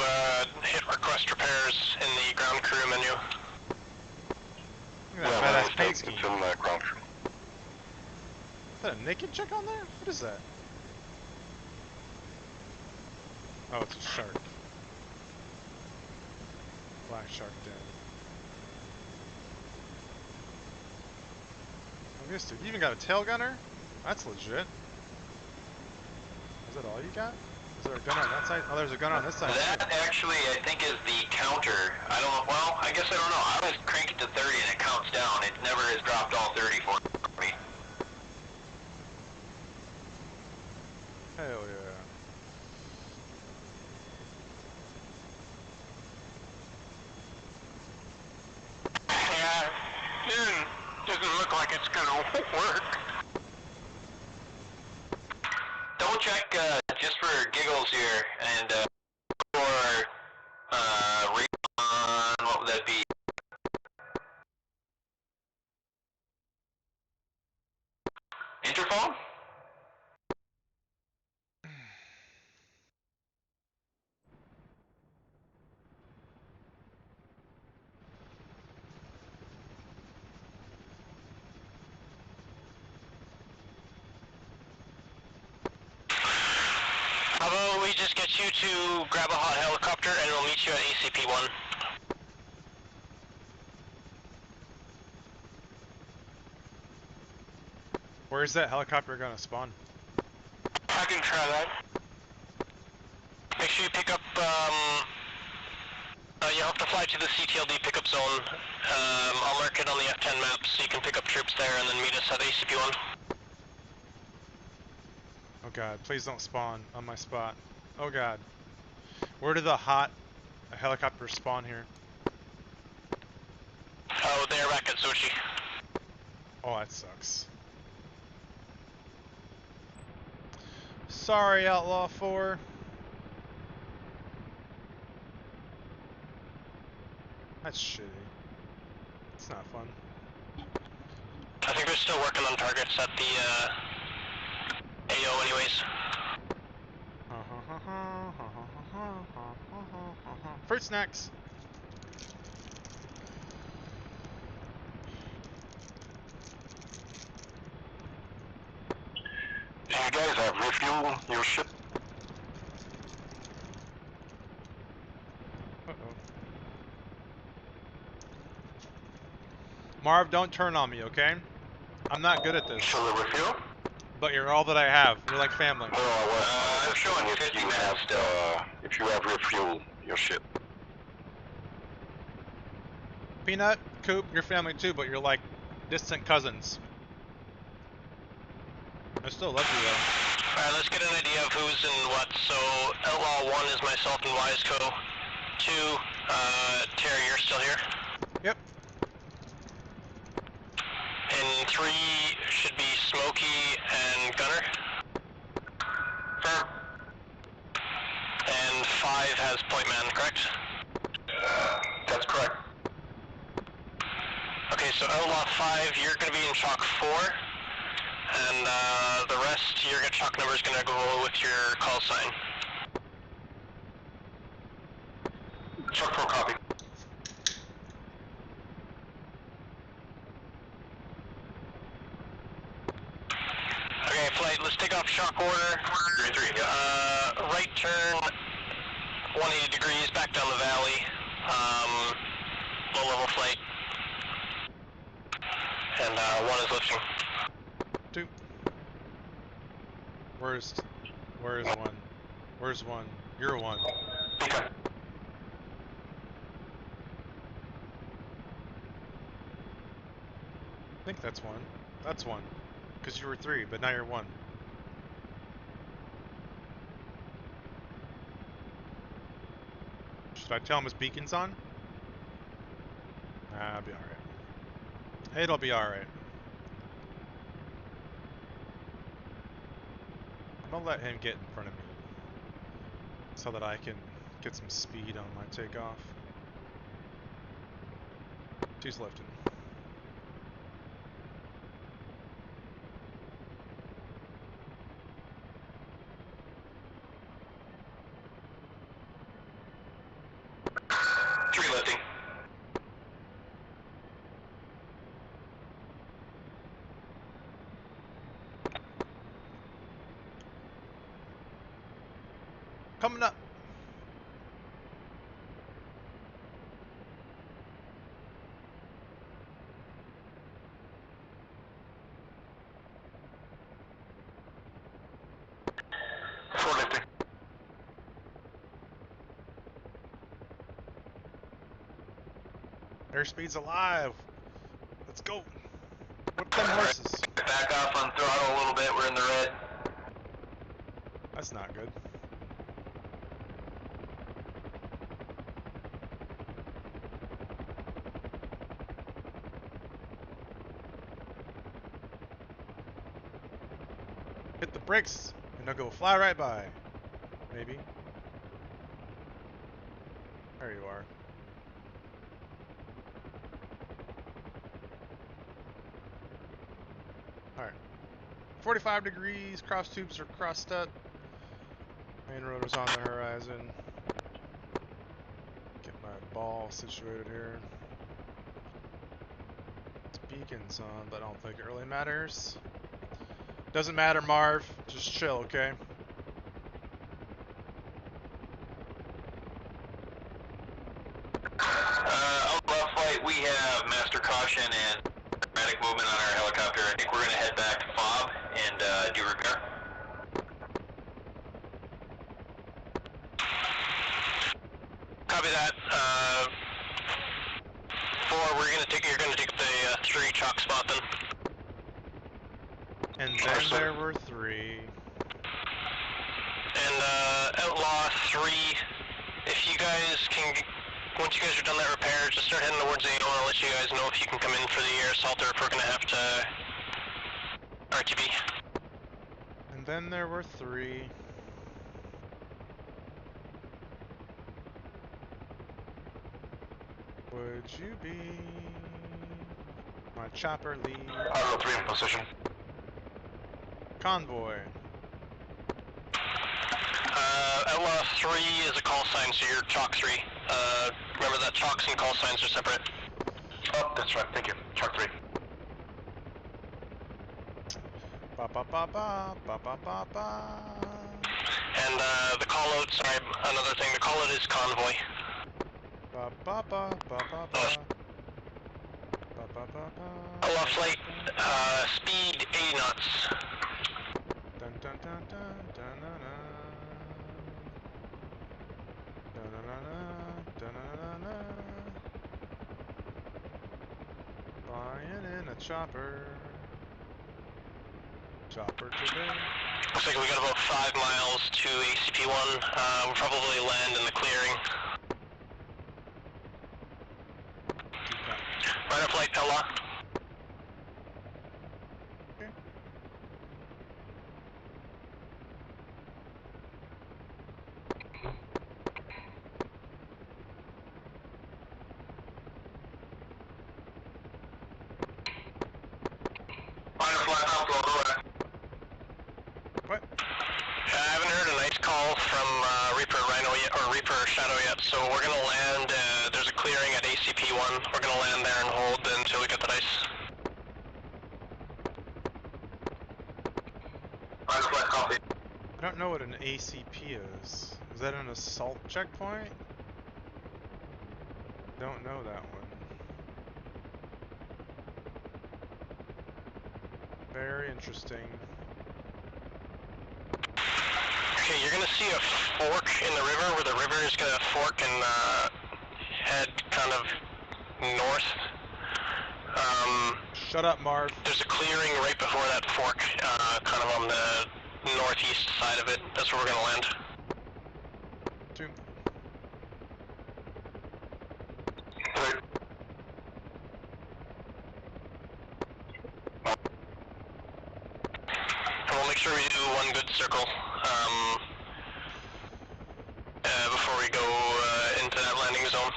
hit request repairs in the ground crew menu? Look at that badass paint scheme. It's in the ground crew. Is that a naked chick on there? What is that? Oh, it's a shark. Black shark den. I missed it. You even got a tail gunner? That's legit. Is that all you got? Is there a gun on that side? Oh, there's a gun on this side. That actually, I think, is the counter. I don't know. Well, I guess I don't know. I always crank it to 30 and it counts down. It never has dropped all 30 for me. Hell yeah. Yeah, doesn't look like it's gonna work. Double check just for giggles here, and for recon, what would that be? Interphone? How about we just get you to grab a hot helicopter and we'll meet you at ACP-1. Where's that helicopter gonna spawn? I can try that. Make sure you pick up, you'll have to fly to the CTLD pickup zone. I'll mark it on the F-10 map so you can pick up troops there and then meet us at ACP-1. Oh god, please don't spawn on my spot. Oh god. Where did the hot helicopters spawn here? Oh, they're back at Sochi. Oh, that sucks. Sorry, Outlaw 4. That's shitty. It's not fun. I think they're still working on targets at the AO anyways. Fruit snacks! Do you guys have refuel your ship? Uh-oh. Marv, don't turn on me, okay? I'm not good at this. So the refuel? But you're all that I have. You're like family. No, I'm showing you 50 minutes still. If you have refuel your ship. Peanut, Coop, you're family too, but you're like distant cousins. I still love you though. Alright, let's get an idea of who's in what. So, Outlaw 1 is myself and Wiseco. 2, Terry, you're still here? Yep. And 3 should be Smokey and Gunner. Firm. And 5 has Point Man, correct? That's correct. Okay, so Outlaw 5, you're going to be in Chalk 4. And the rest, your Chalk number is going to go with your call sign. Chalk 4 copy. Okay, flight, let's take off shock order. 3-3, yeah. Right turn, 180 degrees, back down the valley. Low level flight. And 1 is lifting. 2. Where's 1? Where's 1? You're 1. Okay. I think that's 1. That's 1. Because you were 3, but now you're 1. Should I tell him his beacon's on? Nah, I'll be alright. It'll be alright. I'm gonna let him get in front of me so that I can get some speed on my takeoff. 2's lifting. Lifting. Coming up. Lifting. Airspeed's alive. Let's go. Whip them horses. Back off on throttle a little bit, we're in the red. That's not good. Hit the brakes and they'll go fly right by. Maybe. There you are. Alright. 45 degrees, cross tubes are crossed up. Main rotor's on the horizon. Get my ball situated here. It's beacon's on, but I don't think it really matters. Doesn't matter, Marv. Just chill, okay? On left flight, we have master caution and dramatic movement on our helicopter. I think we're going to head back to FOB and do repair. Copy that. 4, you're going to take the 3 chalk spot then. And then there were 3. And Outlaw 3, if you guys can, once you guys are done that repair, just start heading towards AO and I'll let you guys know if you can come in for the air assault or if we're going to have to RTB. And then there were 3. Would you be my chopper lead? Auto 3 in position. Convoy. Outlaw 3 is a call sign, so you're Chalk 3. Remember that chalks and call signs are separate. Oh, that's right. Thank you. Chalk 3. Ba ba ba ba ba ba ba ba. And the call out, sorry, another thing, the call out is convoy. Ba ba ba ba ba ba. Ba Outlaw flight, speed 80 knots. Dun dun dun dun dun dun dun dun dun dun dun. Flying in a chopper. Chopper today. Looks like we got about 5 miles to ACP-1. We'll probably land in the clearing. Right up flight, Outlaw. Okay. What? I haven't heard a nice call from Reaper Rhino yet, or Reaper Shadow yet, so we're gonna land, there's a clearing at ACP-1. We're gonna land there and hold until we get the dice. Copy. I don't know what an ACP is. Is that an assault checkpoint? Don't know that one. Very interesting. Okay, you're gonna see a fork in the river where the river is gonna fork and head kind of north. Shut up, Marv. There's a clearing right before that fork, kind of on the northeast side of it. That's where we're gonna land. Two. And we'll make sure we do one good circle before we go into that landing zone.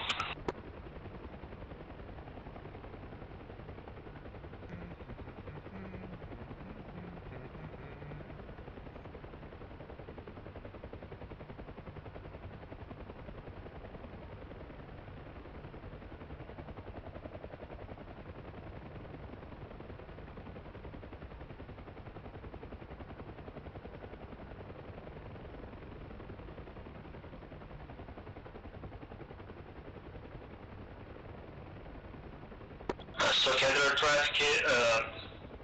So Canada traffic,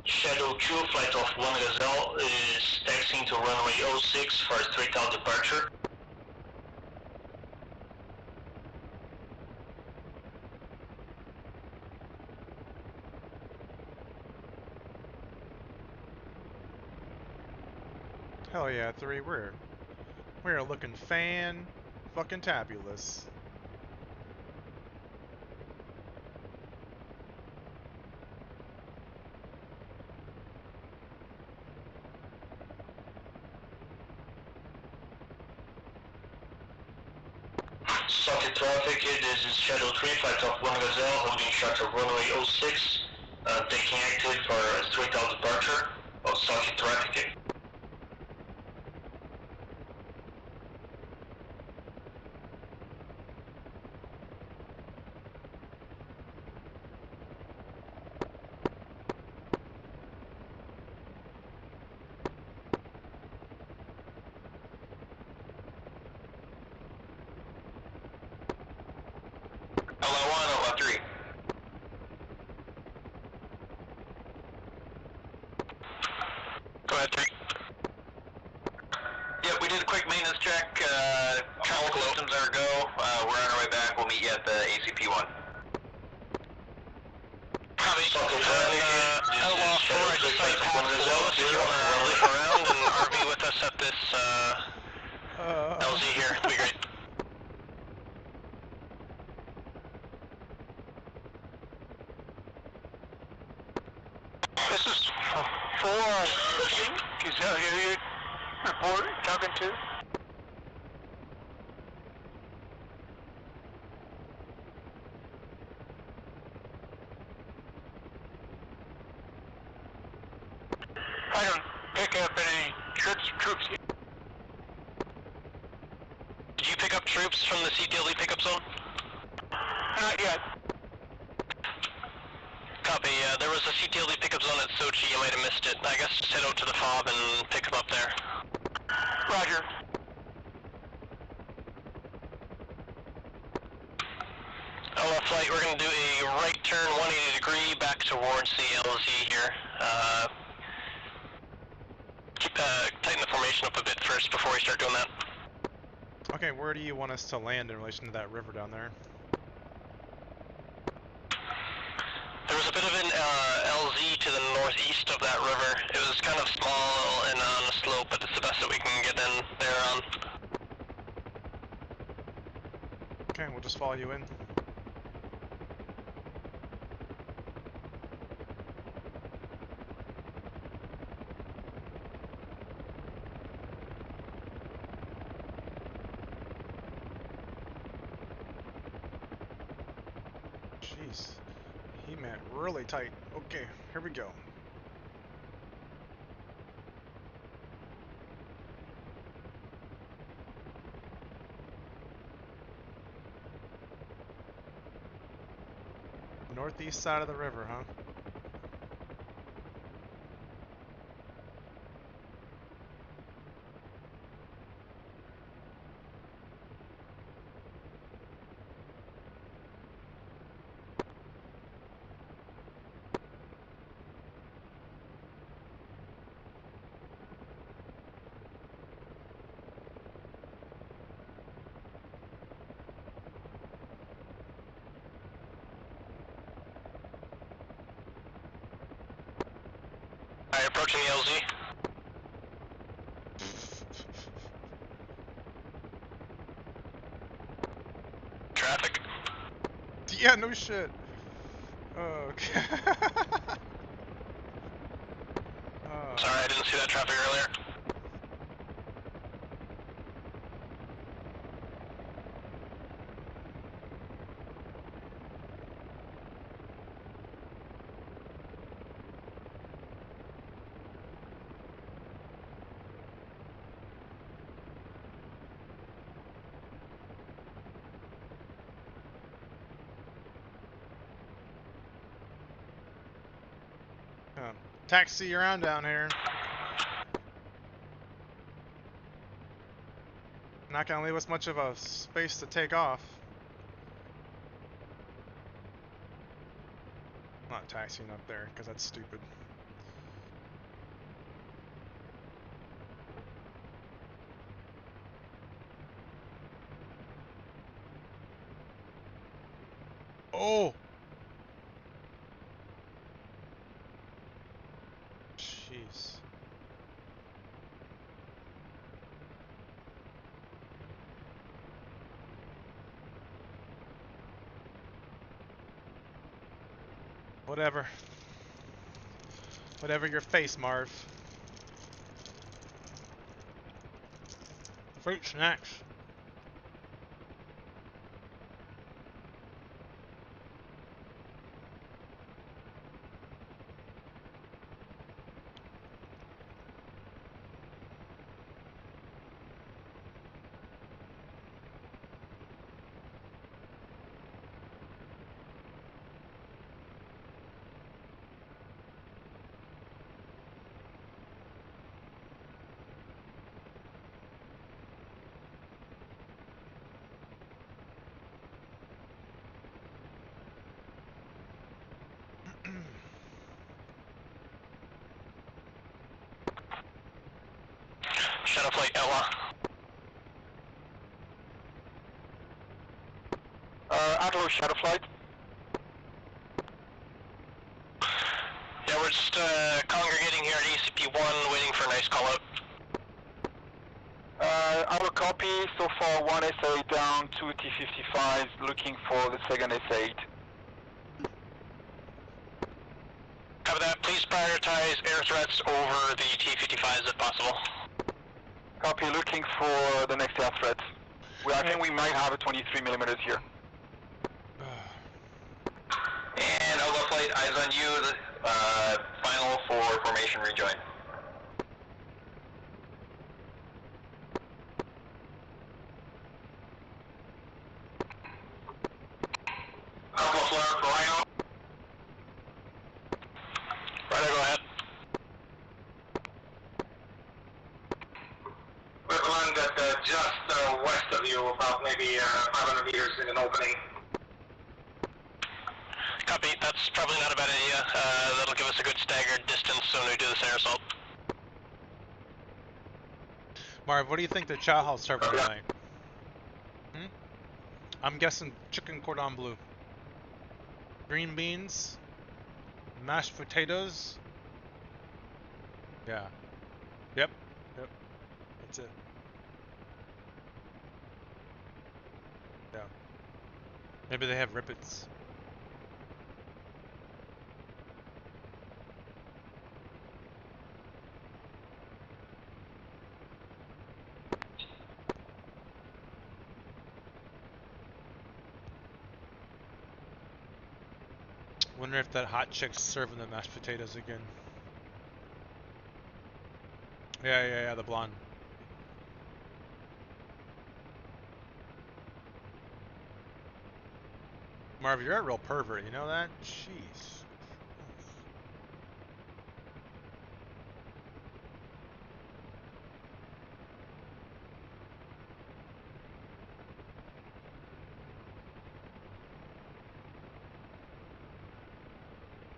Shadow 2, flight of 1 Gazelle is taxiing to runway 06 for a straight out departure. Hell yeah, 3. We're looking fucking tabulous. Socket traffic, this is Shadow 3, flight of 1 Gazelle, holding short of runway 06, taking active for a straight out departure of socket traffic. Go ahead, 3. Yep, we did a quick maintenance check. Traffic systems are a go. We're on our way back. We'll meet you at the ACP-1. Copy. Outlaw 4, I just saw you pass below us. If you want to loop around and RV with us at this LZ here, it'd be great. This is 4. Is that who you report talking to? I don't pick up any troops. Did you pick up troops from the CTLD pickup zone? Not yet. Copy, there was a CTLD pickup zone at Sochi, you might have missed it. I guess just head out to the FOB and pick them up there. Roger. LF flight, we're going to do a right turn 180 degree back towards the LZ here. Tighten the formation up a bit first before we start doing that. Okay, where do you want us to land in relation to that river down there? There was a bit of an LZ to the northeast of that river. It was kind of small and on a slope, but it's the best that we can get in there on. Okay, we'll just follow you in. Jeez. He meant really tight. Okay, here we go. Northeast side of the river, huh? Alright, approaching the LZ. Traffic. Yeah, no shit. Okay. Sorry, I didn't see that traffic earlier. Taxi around down here. Not gonna leave us much of a space to take off. I'm not taxiing up there, because that's stupid. Oh! Jeez. Whatever. Whatever your face, Marv. Fruit snacks. Shadow Flight Ella. Outlaw Shadow Flight. Yeah, we're just congregating here at ECP-1, waiting for a nice call out. Our copy, so far one SA down, 2 T-55s, looking for the second SA-8. Copy that, please prioritize air threats over the T-55s if possible. Copy, looking for the next air threat. I think we might have a 23mm here. And Outlaw Flight, eyes on you, final for formation rejoin. Outlaw Flight, Rhino. Rhino, go ahead. We've landed just west of you, about maybe 500 meters in an opening. Copy, That's probably not a bad idea. That'll give us a good staggered distance when we do this air assault. Marv, what do you think the chow hall's serving tonight? Hmm? I'm guessing chicken cordon bleu. Green beans? Mashed potatoes? Yeah. Yep. Yep. That's it. Yeah. Maybe they have rippets. Wonder if that hot chick's serving the mashed potatoes again. Yeah, the blonde. Marv, you're a real pervert, you know that? Jeez.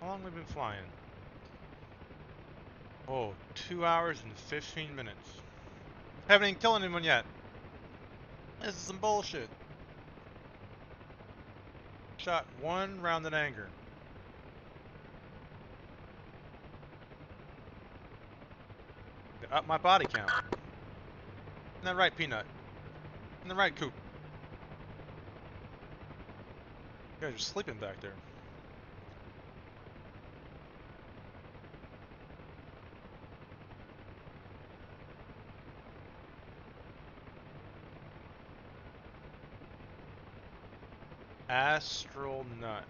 How long have we been flying? Oh, 2 hours and 15 minutes. Haven't even killed anyone yet. This is some bullshit. Shot one round in anger. Up my body count. Isn't that right, Peanut? In the right, Coop? You guys are sleeping back there. Astral nut.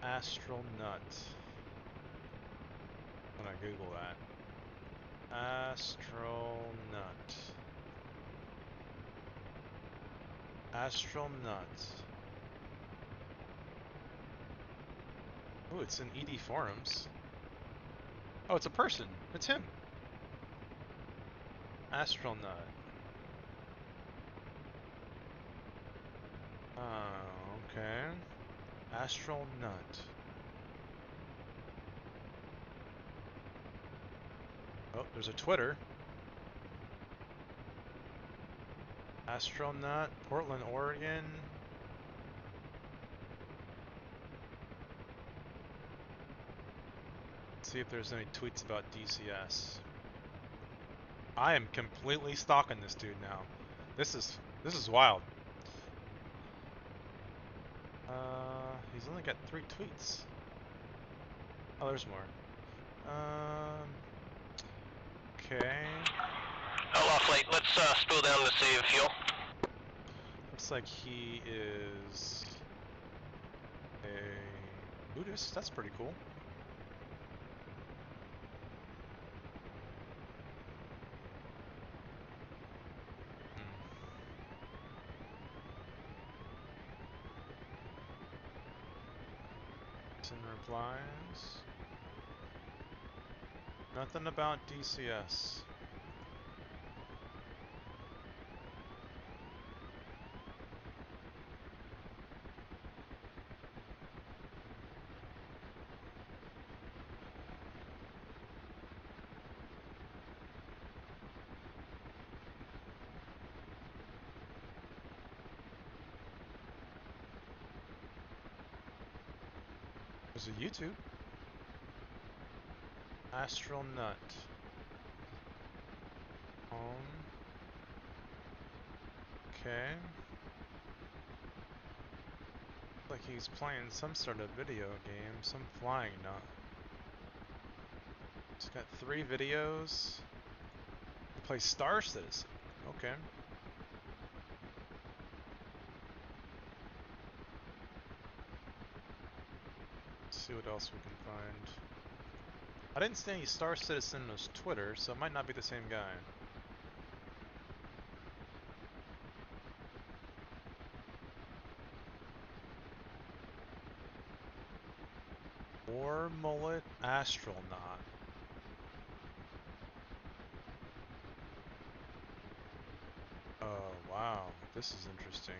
Astral nut. I'm gonna Google that. Astral nut. Astral nut. Oh, it's in ED forums. Oh, it's a person. It's him. Astral nut. Oh, okay. Astral nut. Oh, there's a Twitter. Astral nut, Portland, Oregon. Let's see if there's any tweets about DCS. I am completely stalking this dude now. This is wild. He's only got 3 tweets. Oh, there's more. Okay. Outlaw flight, let's spool down to save fuel. Looks like he is a Buddhist. That's pretty cool. Send replies. Nothing about DCS. There's a YouTube. Astral Nut. Okay. Like he's playing some sort of video game, some flying nut. He's got 3 videos. He plays Star Citizen. Okay. Let's see what else we can find. I didn't see any Star Citizen on his Twitter, so it might not be the same guy. War Mullet Astronaut. Oh, wow. This is interesting.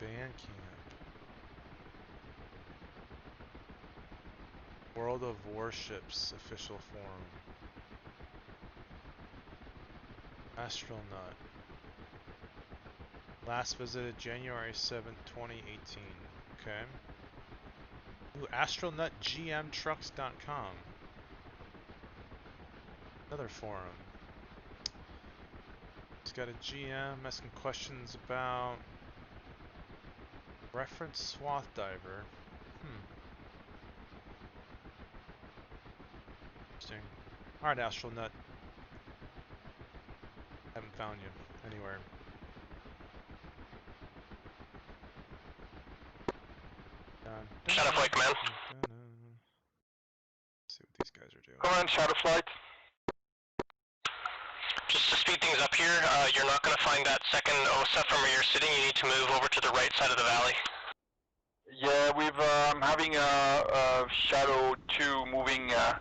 Band camp. World of Warships official forum. Astronaut. Last visited January 7th, 2018. Okay. Ooh, astronautgmtrucks.com. Another forum. It's got a GM asking questions about reference swath diver. Interesting. Alright, astronaut. Haven't found you anywhere. Shadow Flight Command. Let's see what these guys are doing. Command, Shadow Flight. Just to speed things up here, you're not going to find that second OSA from where you're sitting. You need to move over to the right side of the valley. Yeah, we've having a Shadow 2 moving to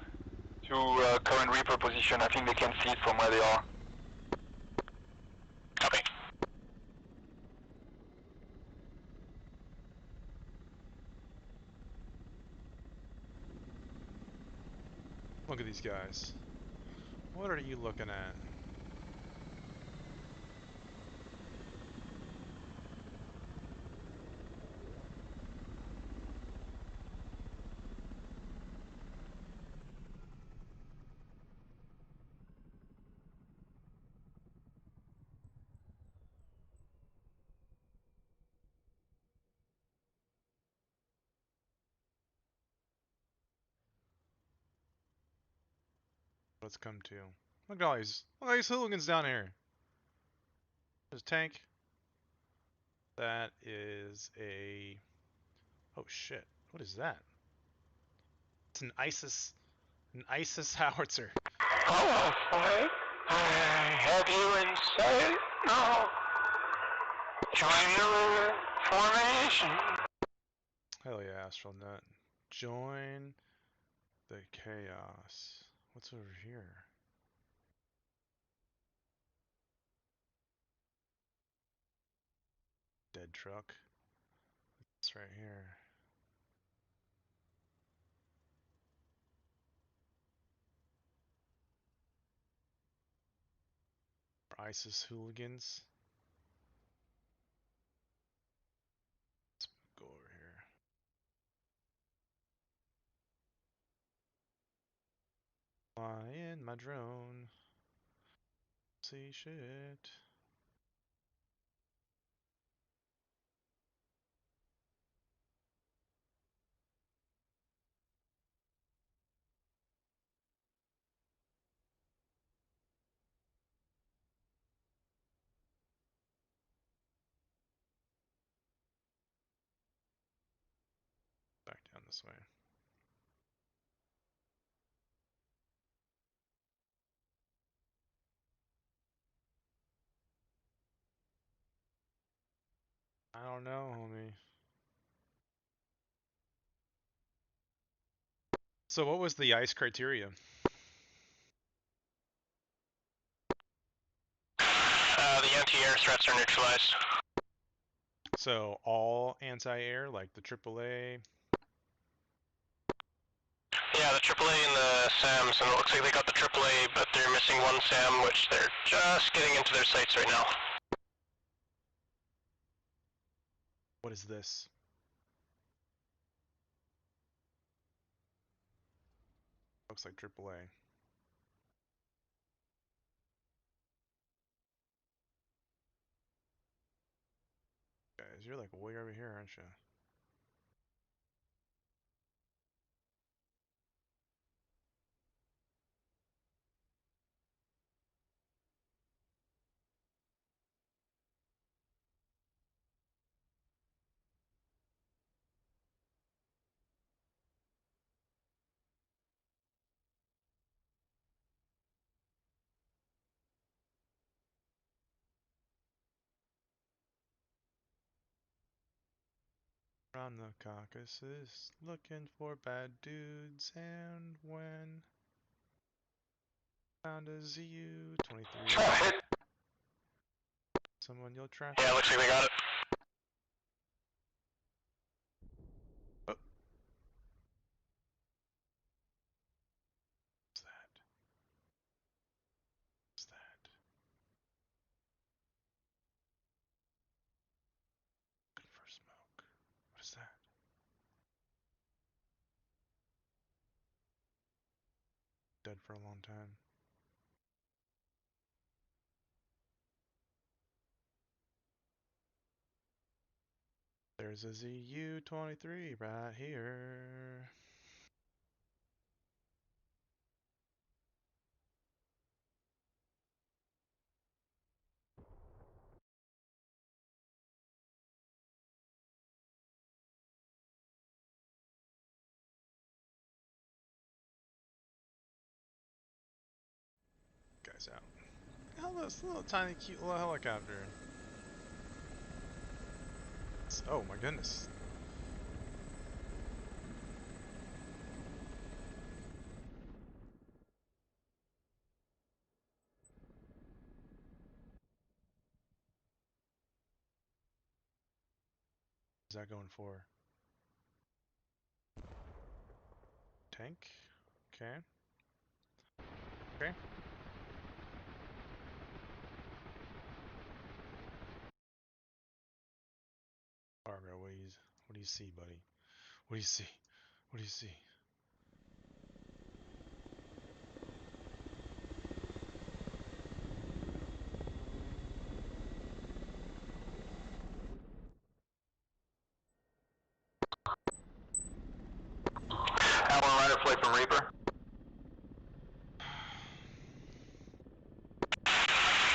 current Reaper position. I think they can see it from where they are. Copy. Look at these guys. What are you looking at? Let's come to. Look at all these hooligans down here. There's a tank. That is a. Oh shit! What is that? It's an ISIS howitzer. Oh, boy. I have you in sight now. Join the formation. Hell yeah, astronaut. Join the chaos. What's over here? Dead truck. It's right here. ISIS hooligans. Let's go over here. Fly in my drone. See shit. Back down this way. I don't know, homie. So what was the ICE criteria? The anti-air threats are neutralized. So all anti-air, like the AAA. Yeah, the AAA and the SAMs, and it looks like they got the AAA, but they're missing one SAM, which they're just getting into their sights right now. What is this? Looks like AAA. Guys, you're like way over here, aren't you? From the Caucasus, looking for bad dudes, and when found a ZU-23. Someone you'll track. Yeah, looks like they got it. dead for a long time. There's a ZU-23 right here. Guys out. Oh, this little tiny cute little helicopter. Oh my goodness. What's that going for? Tank? Okay. Okay. Fargo, what do you see, buddy? What do you see? What do you see? Alan Rider flight from Reaper.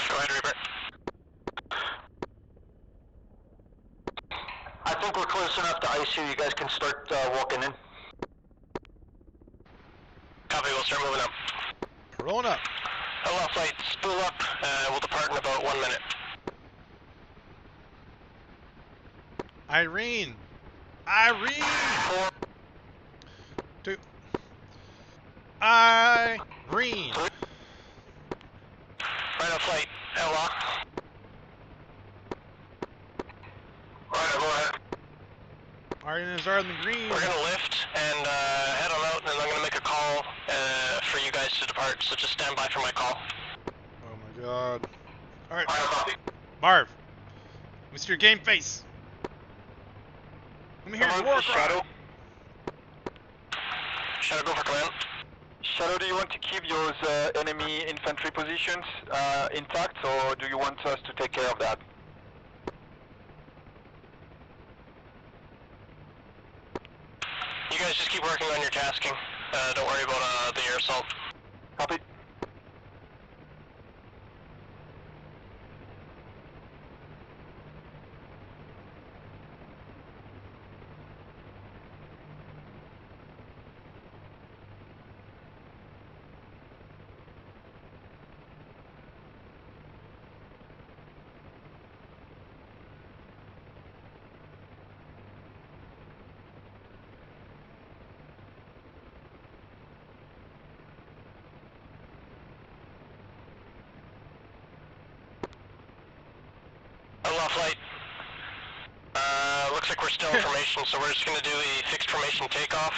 Go ahead, Reaper. I think we're close enough to ICU. You guys can start walking in. Copy, we'll start moving up. Rolling up. LL flight, spool up. We'll depart in about 1 minute. Irene! Irene! 2. Irene! Right up flight, LL. Right, go ahead. Irene is on the green. We're gonna lift and head on out, and then I'm gonna make a call for you guys to depart. So just stand by for my call. Oh my god. Alright. Copy. Marv. Let me see your game face. Let me hear your war cry. Shadow. Shadow, go for command. Shadow, do you want to keep those enemy infantry positions intact, or do you want us to take care of that? You guys just keep working on your tasking. Don't worry about the air assault. Copy. LL flight. Looks like we're still in formation, so we're just gonna do a fixed formation takeoff.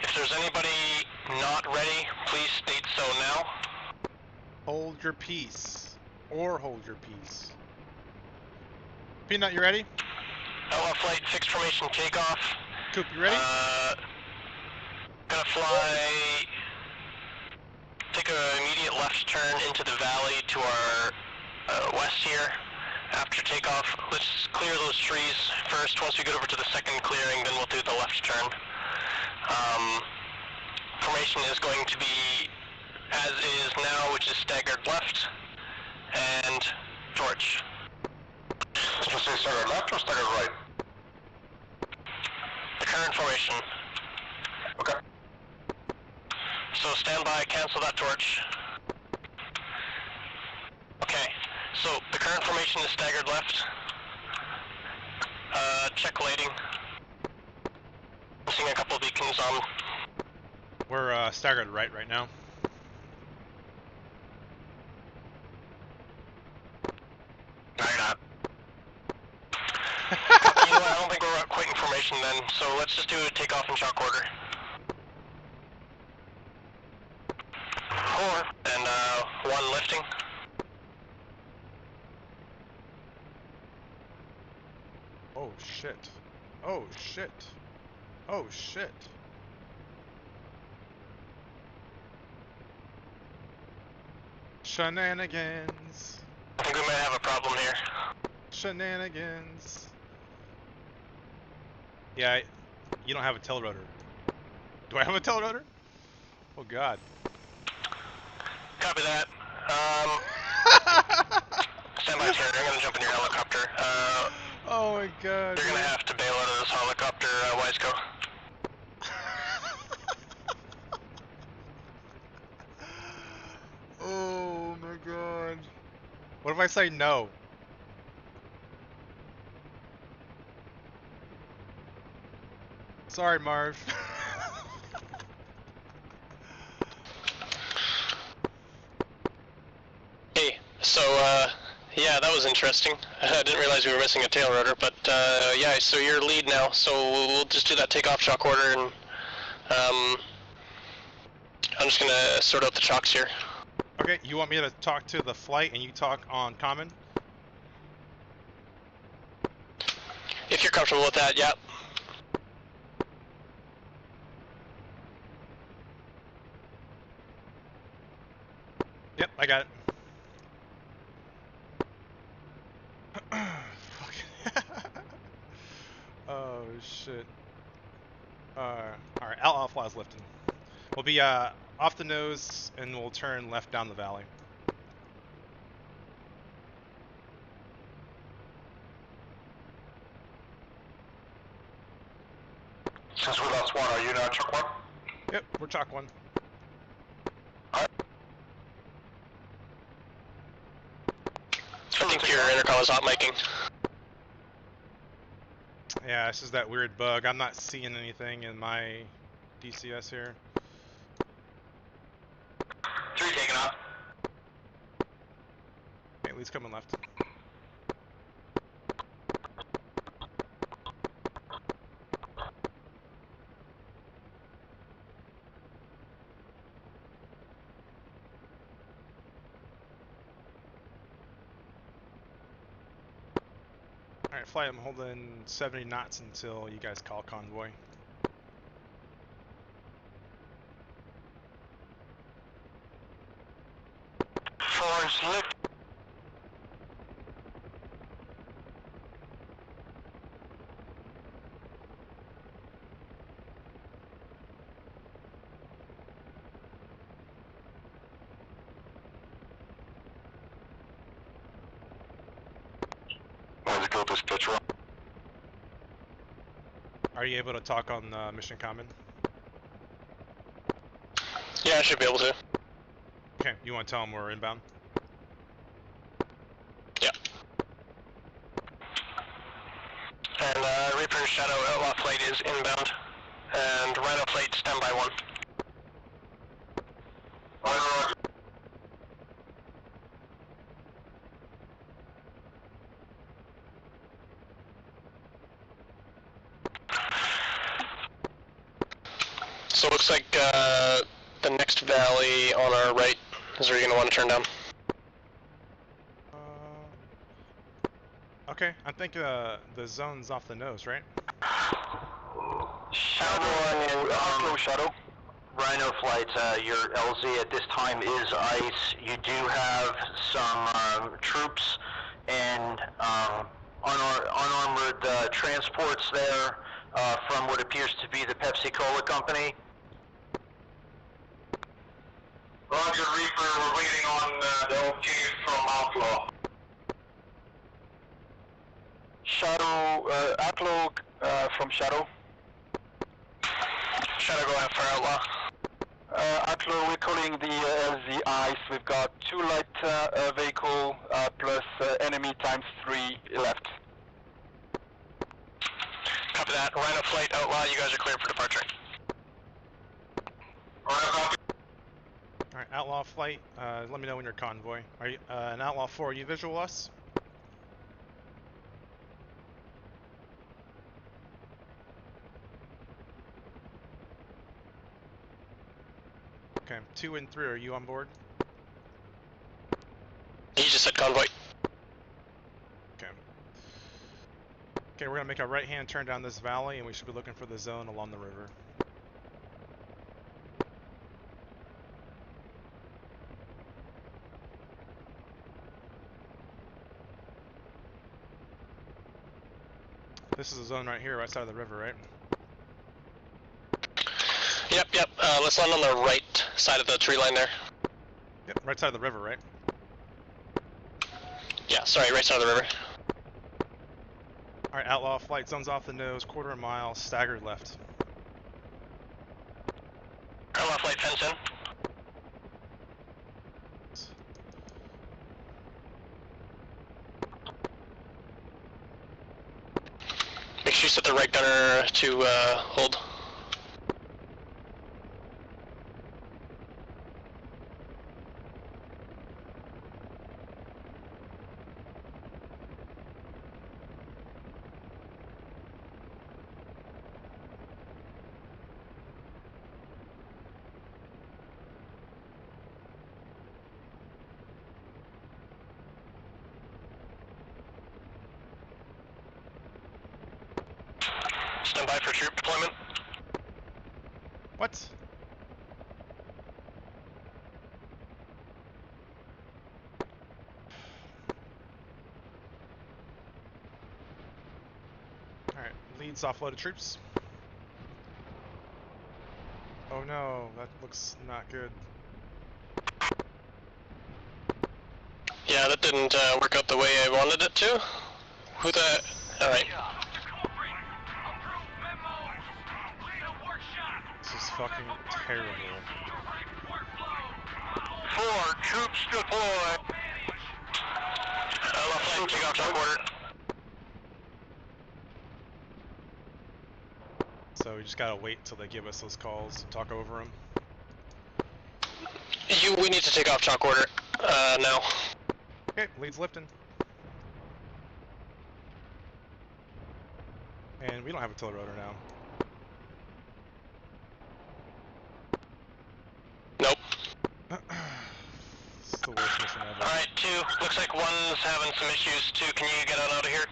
If there's anybody not ready, please state so now. Hold your peace. Or hold your peace. Peanut, you ready? LL flight, fixed formation takeoff. Coop, you ready? Gonna fly, take an immediate left turn into the valley to our west here. After takeoff, let's clear those trees first. Once we get over to the second clearing, then we'll do the left turn. Formation is going to be as is now, which is staggered left and torch. Did you say staggered left or staggered right? The current formation. Okay. So stand by, cancel that torch. Okay, so the current formation is staggered left. Check lighting. I'm seeing a couple of beacons on. We're staggered right now. No, you're not. You know what, I don't think we're quite in formation then, so let's just do a takeoff in shock order. 4, and 1 lifting. Oh shit. Oh shit. Oh shit. Shenanigans. I think we might have a problem here. Shenanigans. Yeah, you don't have a tail rotor. Do I have a tail rotor? Oh god. Copy that. Stand by, Terry. I'm gonna jump in your helicopter. Oh my god. You're gonna have to bail out of this helicopter, Wiseco. Oh my god. What if I say no? Sorry, Marv. Hey, so, yeah, that was interesting. I didn't realize we were missing a tail rotor, but, yeah, so you're lead now, so we'll just do that takeoff shock order, and, I'm just gonna sort out the chocks here. Okay, you want me to talk to the flight and you talk on common? If you're comfortable with that, yeah. Yep, I got it. Oh shit. Alright, Outlaw is lifting. We'll be off the nose and we'll turn left down the valley. Since we lost one, are you now Chalk 1? Yep, we're Chalk 1. I think your intercom is hot miking. Yeah, this is that weird bug. I'm not seeing anything in my DCS here. 3 taking off. Okay, lead's coming left. Alright, flight, I'm holding 70 knots until you guys call convoy. Force lift. Let's go to pitch one. Are you able to talk on mission common? Yeah, I should be able to. Okay, you want to tell them we're inbound? Yeah. And Reaper Shadow Outlaw flight is inbound. And Rhino flight standby 1. So it looks like the next valley on our right is where you're going to want to turn down. Okay, I think the zone's off the nose, right? Shadow, Shadow. Rhino flight, your LZ at this time is ice. You do have some troops and unarmored transports there from what appears to be the Pepsi-Cola company. Roger, Reaper, we're waiting on the OK from Outlaw. Shadow, Outlaw from Shadow. Shadow, go ahead for Outlaw. Outlaw, we're calling the ice. We've got 2 light vehicle plus enemy times 3 left. Copy that. Rhino flight, Outlaw, you guys are cleared for departure. Alright, Outlaw flight, let me know when you're convoy. Are you, an Outlaw 4, are you visual us? Okay, 2 and 3, are you on board? He just said convoy. Okay. Okay, we're gonna make a right-hand turn down this valley, and we should be looking for the zone along the river. This is a zone right here, right side of the river, right? Yep. Let's land on the right side of the tree line there. Yep, right side of the river, right? Yeah, sorry, right side of the river. Alright, outlaw, flight zone's off the nose, quarter of a mile, staggered left. Outlaw flight fence in. Make sure you set the right gunner to hold. Stand by for troop deployment. What? Alright, leads offloaded troops. Oh no, that looks not good. Yeah, that didn't work out the way I wanted it to. Who the... Alright. This is fucking terrible. 4, troops deploy. Outlaw flight, take off top order. So we just gotta wait until they give us those calls and talk over them. We need to take off chalk order now. Okay, leads lifting. And we don't have a tilt rotor now. Nope. This is the worst mission ever. Alright, 2, looks like 1's having some issues. 2, can you get on out of here?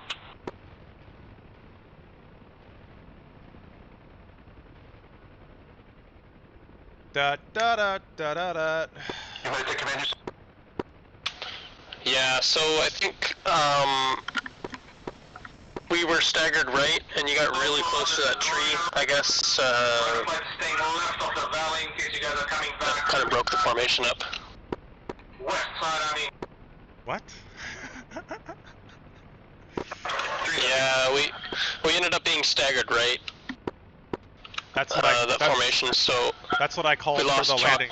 Da da da da da da. You want to take commanders? Yeah, so I think we were staggered right, and you got really close to that tree. I guess Staying left of the valley in case you guys are coming back. kind of broke the formation up. West side, I mean. What? Yeah, we ended up being staggered right. That's what that formation. So that's what I called we for lost the landing.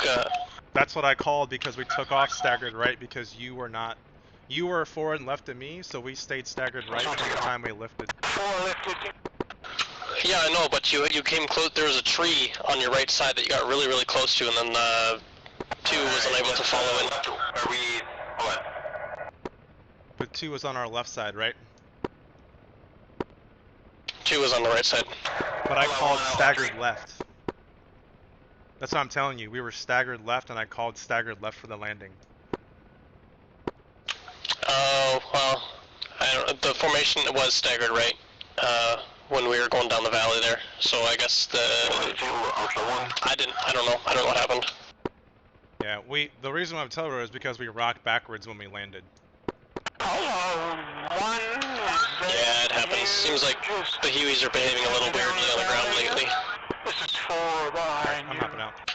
That's what I called because we took off staggered right because you were not. You were forward and left of me, so we stayed staggered right from the time we lifted. 4 lifted. Yeah, I know, but you came close. There was a tree on your right side that you got really close to, and then 2 was unable to follow in. Are we? What? But 2 was on our left side, right? 2 was on the right side. But I called staggered left. That's what I'm telling you. We were staggered left, and I called staggered left for the landing. Oh, well, the formation was staggered right when we were going down the valley there. So I guess I don't know what happened. Yeah, the reason I'm telling you is because we rocked backwards when we landed. Yeah, it happens. Seems like the Hueys are behaving a little weirdly on the ground lately. This is 4 behind I'm hopping out.